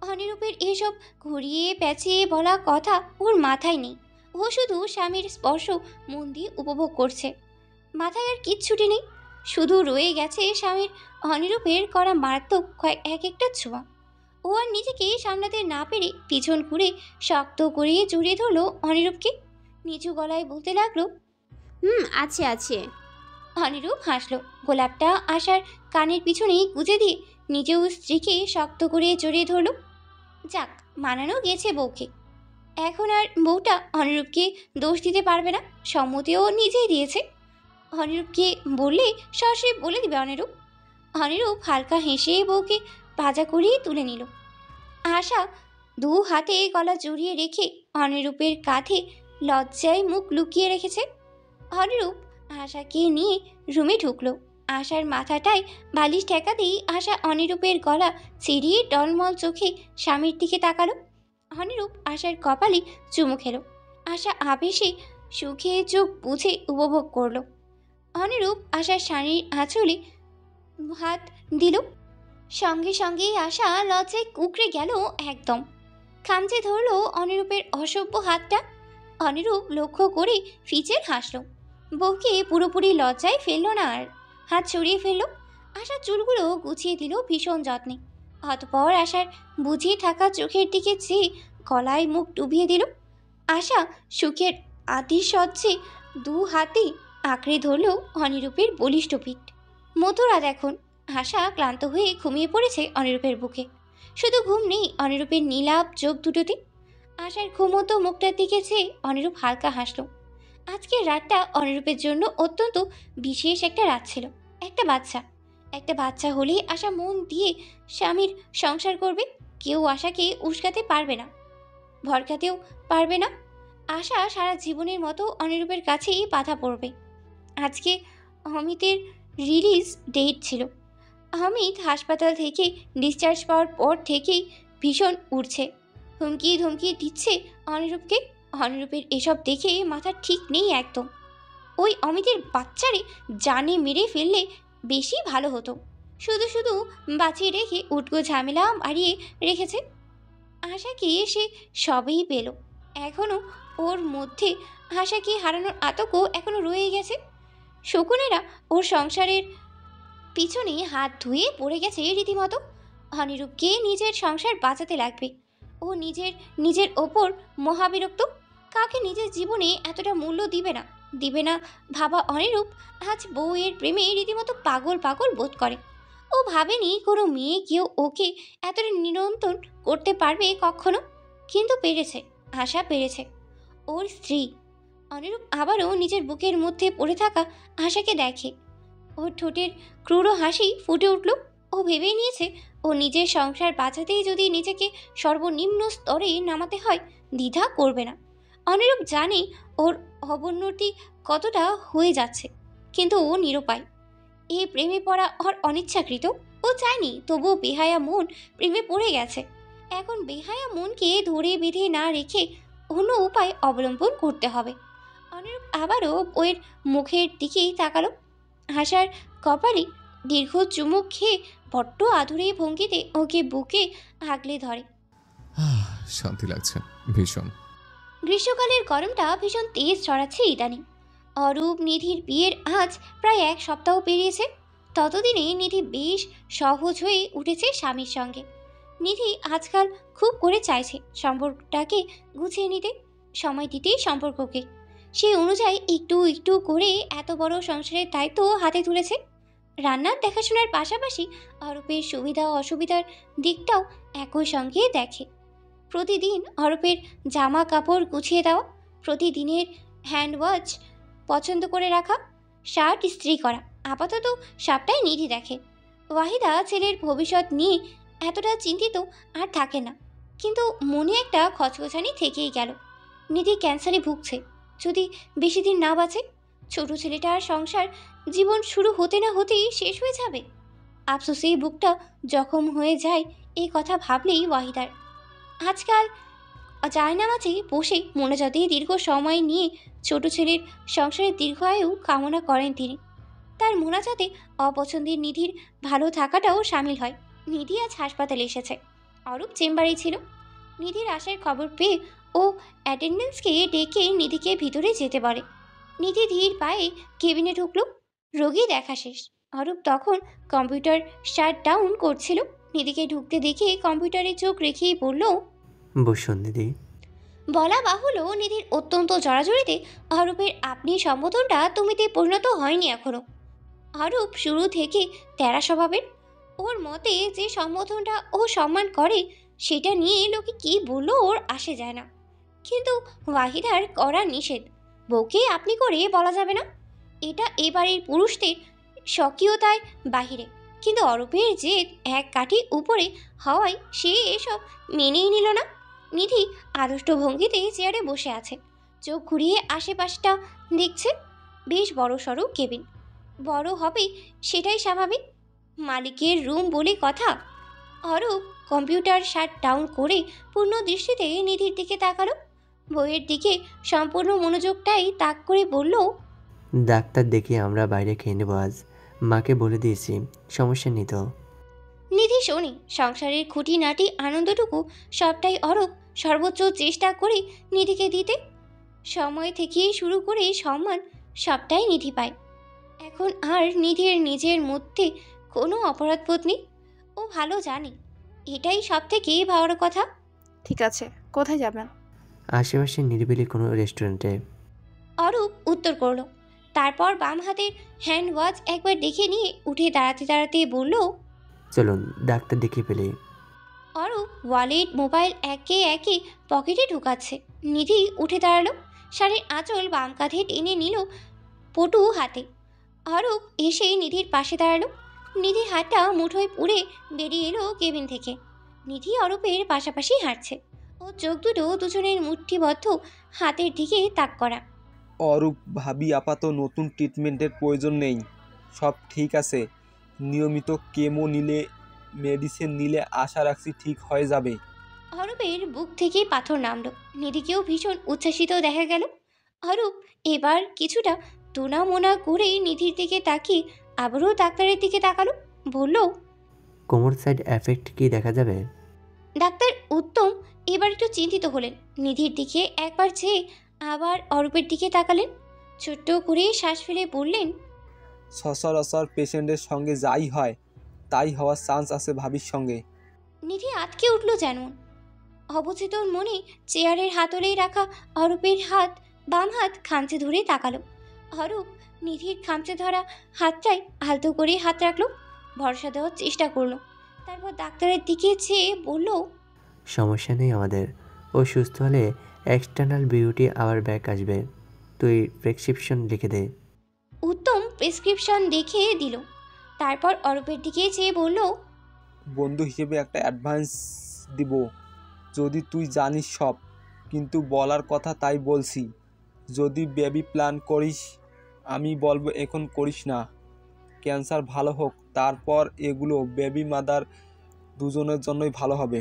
অনিরূপের এসব ঘুরিয়ে পেঁচিয়ে বলা কথা ওর মাথায় নেই। ও শুধু স্বামীর স্পর্শ মন দিয়ে উপভোগ করছে। মাথায় আর কিচ্ছুটি নেই। শুধু রয়ে গেছে স্বামীর অনিরূপের করা মারাত্মক এক একটা ছোঁয়া। ও আর নিজেকে সামলাতে না পেরে পিছন ঘুরে শক্ত করে জড়িয়ে ধরলো অনিরূপকে। নিচু গলায় বলতে লাগলো, হুম, আছে আছে। অনিরূপ হাসল। গোলাপটা আশার কানের পিছনে গুজে দিয়ে নিজেও স্ত্রীকে শক্ত করে জড়িয়ে ধরল। যাক, মানানো গেছে বউকে। এখন আর বউটা অনিরূপকে দোষ দিতে পারবে না। সম্মতিও নিজেই দিয়েছে। অনিরূপকে বললে সরাসরি বলে দিবে অনিরূপ। অনিরূপ হালকা হেসে বউকে ভাজা করিয়ে তুলে নিল। আশা দু হাতে গলা জড়িয়ে রেখে অনিরূপের কাঁধে লজ্জায় মুখ লুকিয়ে রেখেছে। অনিরূপ আশাকে নিয়ে রুমে ঢুকলো। আশার মাথাটায় বালিশ ঠেকাতেই আশা অনিরূপের গলা ছিঁড়িয়ে টলমল চোখে স্বামীর দিকে তাকালো। অনিরূপ আশার কপালে চুমু খেলো। আশা আবেশে সুখে চোখ বুঝে উপভোগ করলো। অনিরূপ আশার শাড়ির আঁচলে হাত দিল। সঙ্গে সঙ্গেই আশা লজ্জায় কুকড়ে গেল একদম। খামচে ধরলো অনিরূপের অসভ্য হাতটা। অনিরূপ লক্ষ্য করে ফিচের হাসলো। বউকে পুরোপুরি লজ্জায় ফেললো না আর। হাত ছড়িয়ে ফেললো। আশার চুলগুলো গুছিয়ে দিল ভীষণ যত্নে। অতপর আশার বুঝিয়ে থাকা চোখের দিকে চেয়ে গলায় মুখ ডুবিয়ে দিল। আশা সুখের আতিশয্যে দু হাতে আঁকড়ে ধরল অনিরূপের বলিষ্ঠ পিঠ। মধুরাত এখন। আশা ক্লান্ত হয়ে ঘুমিয়ে পড়েছে অনিরূপের বুকে। শুধু ঘুম নেই অনিরূপের নীলাভ চোখ দুটোতে। আশার ঘুমতো মুখটার দিকে চেয়ে অনিরূপ হালকা হাসল। আজকের রাতটা অনিরূপের জন্য অত্যন্ত বিশেষ একটা রাত ছিল। একটা বাচ্চা হলেই আশা মন দিয়ে স্বামীর সংসার করবে। কেউ আশাকে উস্কাতে পারবে না, ভরকাতেও পারবে না। আশা সারা জীবনের মতো অনিরূপের কাছেই বাধা পড়বে। আজকে অমিতের রিলিজ ডেট ছিল। অমিত হাসপাতাল থেকে ডিসচার্জ পাওয়ার পর থেকেই ভীষণ উঠছে, হুমকি ধমকি দিচ্ছে অনিরূপকে। অনিরূপের এসব দেখে মাথা ঠিক নেই একদম। ওই অমিতের বাচ্চারে জানে মেরে ফেললে বেশি ভালো হতো। শুধু শুধু বাঁচিয়ে রেখে উটকো ঝামেলা বাড়িয়ে রেখেছে। আশাকে সে সবেই পেল। এখনও ওর মধ্যে আশাকে হারানোর আতঙ্ক এখনও রয়ে গেছে। শকুনেরা ওর সংসারের পিছনে হাত ধুয়ে পড়ে গেছে রীতিমতো। অনিরূপকে নিজের সংসার বাঁচাতে লাগবে। ও নিজের ওপর মহাবিরক্ত। কাউকে নিজের জীবনে এতটা মূল্য দিবে না ভাবা অনিরূপ আজ বউয়ের প্রেমে রীতিমতো পাগল বোধ করে। ও ভাবেনি কোনো মেয়ে কেউ ওকে এতটা নিরন্তর করতে পারবে কখনো, কিন্তু পেরেছে। আশা পেরেছে। ওর স্ত্রী। অনিরূপ আবারও নিজের বুকের মধ্যে পড়ে থাকা আশাকে দেখে। ওর ঠোঁটের ক্রূর হাসি ফুটে উঠল। ও ভেবেই নিয়েছে ও নিজের সংসার বাঁচাতেই যদি নিজেকে সর্বনিম্ন স্তরে নামাতে হয় দ্বিধা করবে না। অনিরূপ জানে ওর অবনতি কতটা হয়ে যাচ্ছে, কিন্তু ও নিরুপায়। এ প্রেমে পড়া ওর অনিচ্ছাকৃত, ও চায়নি, তবুও বেহায়া মন প্রেমে পড়ে গেছে। এখন বেহায়া মনকে ধরে বেঁধে না রেখে অন্য উপায় অবলম্বন করতে হবে। অনিরূপ আবারও ওর মুখের দিকেই তাকালো। হাসার কপালে দীর্ঘ চুমুক খেয়ে বড্ড আদুরে ভঙ্গিতে ওকে বুকে আগলে ধরে। শান্তি লাগছে ভীষণ। গ্রীষ্মকালের গরমটা ভীষণ তেজ ছড়াচ্ছে ইদানিং। অরূপ নিধির বিয়ের আজ প্রায় 1 সপ্তাহ পেরিয়েছে। ততদিনে নিধি বেশ সহজ হয়ে উঠেছে স্বামীর সঙ্গে। নিধি আজকাল খুব করে চাইছে সম্পর্কটাকে গুছিয়ে নিতে, সময় দিতে সম্পর্ককে। সেই অনুযায়ী একটু একটু করে এত বড় সংসারের দায়িত্ব হাতে তুলেছে। রান্নার দেখাশোনার পাশাপাশি অরূপের সুবিধা অসুবিধার দিকটাও একই সঙ্গে দেখে। প্রতিদিন অরূপের জামা কাপড় গুছিয়ে দেওয়া, প্রতিদিনের হ্যান্ড ওয়াচ পছন্দ করে রাখা, শার্ট ইস্ত্রি করা, আপাতত সবটাই নিধি দেখে। ওয়াহিদা ছেলের ভবিষ্যৎ নিয়ে এতটা চিন্তিত আর থাকে না, কিন্তু মনে একটা খচখচানি থেকেই গেল। নিধি ক্যান্সারে ভুগছে, যদি বেশি দিন না বাঁচে, ছোট ছেলেটার সংসার জীবন শুরু হতে না হতেই শেষ হয়ে যাবে। আফসোসেই বুকটা জখম হয়ে যায় এই কথা ভাবলেই ওয়াহিদার। আজকাল জায়নামাজে বসে মোনাজাতে দীর্ঘ সময় নিয়ে ছোট ছেলের সংসারের দীর্ঘায়ু কামনা করেন তিনি। তার মোনাজাতে অপছন্দের নিধির ভালো থাকাটাও সামিল হয়। নিধি আজ হাসপাতালে এসেছে, অরূপ চেম্বারেই ছিল। নিধির আসার খবর পেয়ে ও অ্যাটেন্ডেন্সকে ডেকে নিধিকে ভিতরে যেতে বলে। নিধি ধীর পায়ে কেবিনে ঢুকলো। রোগী দেখা শেষ। অরূপ তখন কম্পিউটার শাট ডাউন করছিল। নিধিকে ঢুকতে দেখে কম্পিউটারে চোখ রেখেই বলল, বসুন দিদি। বলা বাহুল্য নিধির অত্যন্ত জড়াজড়িতে অরূপের আপনি সম্বোধনটা তুমিতে পরিণত হয়নি এখনো। অরূপ শুরু থেকে তেরা স্বভাবের। ওর মতে যে সম্বোধনটা ও সম্মান করে সেটা নিয়ে লোকে কি বললো ওর আসে যায় না, কিন্তু ওয়াহিদার করা নিষেধ। বউকে আপনি করে বলা যাবে না, এটা এবারের পুরুষদের স্বকীয়তায় বাহিরে। কিন্তু অরূপের জেদ এক কাঠি উপরে হওয়ায় সে এসব মেনেই নিল না। নিধি আড়ষ্ট ভঙ্গিতে চেয়ারে বসে আছে, চোখ ঘুরিয়ে আশেপাশটা দেখছে। বেশ বড় সড়ো কেবিন, বড় হবে সেটাই স্বাভাবিক, মালিকের রুম বলে কথা। অরূপ কম্পিউটার শাট ডাউন করে পূর্ণ দৃষ্টিতে নিধির দিকে তাকালো। বইয়ের দিকে সম্পূর্ণ মনোযোগটাই তাক করে বলল, ডাক্তার দেখিয়ে আমরা বাইরে খেয়ে নেবো আজ। মাকে বলে দিয়েছি, সমস্যা নেই তো। নিধি শোনে সংসারের খুঁটিনাটি আনন্দটুকু সবটাই অরূপ সর্বোচ্চ চেষ্টা করে নিধিকে দিতে। সময় থেকে শুরু করে সম্মান সবটাই নিধি পায়। এখন আর নিধির নিজের মধ্যে কোনো অপরাধবোধ নেই। ও ভালো জানে এটাই সব থেকে ভাবার কথা। ঠিক আছে, কোথায় যাবেন? আশেপাশে নিরিবিলি কোনো রেস্টুরেন্টে। অরূপ উত্তর করলো। তারপর বাম হাতের হ্যান্ড ওয়াচ একবার দেখে নিয়ে উঠে দাঁড়াতে দাঁড়াতে বলল, চলুন ডাক্তার দেখিয়ে ফেলি। অরূপ ওয়ালেট মোবাইল একে একে পকেটে ঢুকাচ্ছে। নিধি উঠে দাঁড়ালো, শাড়ির আঁচল বাম কাঁধে টেনে নিল পটু হাতে। অরূপ এসে নিধির পাশে দাঁড়ালো। নিধি হাতটা মুঠোয় পুড়ে বেরিয়ে এলো কেবিন থেকে। নিধি অরূপের পাশাপাশি হাঁটছে, ও চোখ দুটো দুজনের মুঠিবদ্ধ হাতের দিকে তাক করা। অরূপ ভাবি আপাতত নতুন ট্রিটমেন্টের প্রয়োজন নেই, সব ঠিক আছে। নিয়মিত কেমো নিলে, মেডিসিন নিলে আশা রাখছি ঠিক হয়ে যাবে। অরূপের বুক থেকে পাথর নামলো। নিধিকেও ভীষণ উচ্ছ্বাসিত দেখা গেল। অরূপ এবার কিছুটা তুনামোনা করে নিধির দিকে তাকিয়ে আবারও ডাক্তারের দিকে তাকালো, বলল, কোমর সাইড এফেক্ট কি দেখা যাবে? ডাক্তার উত্তম এবার একটু চিন্তিত হলেন। নিধির দিকে একবার চেয়ে আবার অরূপের দিকে তাকালেন, ছোট্ট করে শ্বাস ফেলে বললেন, সচরাচর পেশেন্টের সঙ্গে যাই হয় তাই হওয়ার চান্স আছে ভাবির সঙ্গে। নিধি আটকে উঠল যেন। অবচেতন মনে চেয়ারের হাতলেই রাখা অরূপের হাত, বাম হাত খামচে ধরে তাকালো। অরূপ নিধির খামচে ধরা হাতটাই আলতো করে হাত রাখলো, ভরসা দেওয়ার চেষ্টা করলো। তারপর ডাক্তারের দিকে চেয়ে বলল, সমস্যা নেই আমাদের। ও সুস্থ হলে এক্সটার্নাল বিউটি আবার ব্যাক আসবে। তুই প্রেসক্রিপশন লিখে দে। উত্তম প্রেসক্রিপশন দেখে দিল। তারপর অরূপের দিকে চেয়ে বলল, বন্ধু হিসেবে একটা অ্যাডভান্স দিব, যদি তুই জানিস সব, কিন্তু বলার কথা তাই বলছি। যদি বেবি প্ল্যান করিস আমি বলবো এখন করিস না, ক্যান্সার ভালো হোক, তারপর এগুলো বেবি মাদার দুজনের জন্যই ভালো হবে।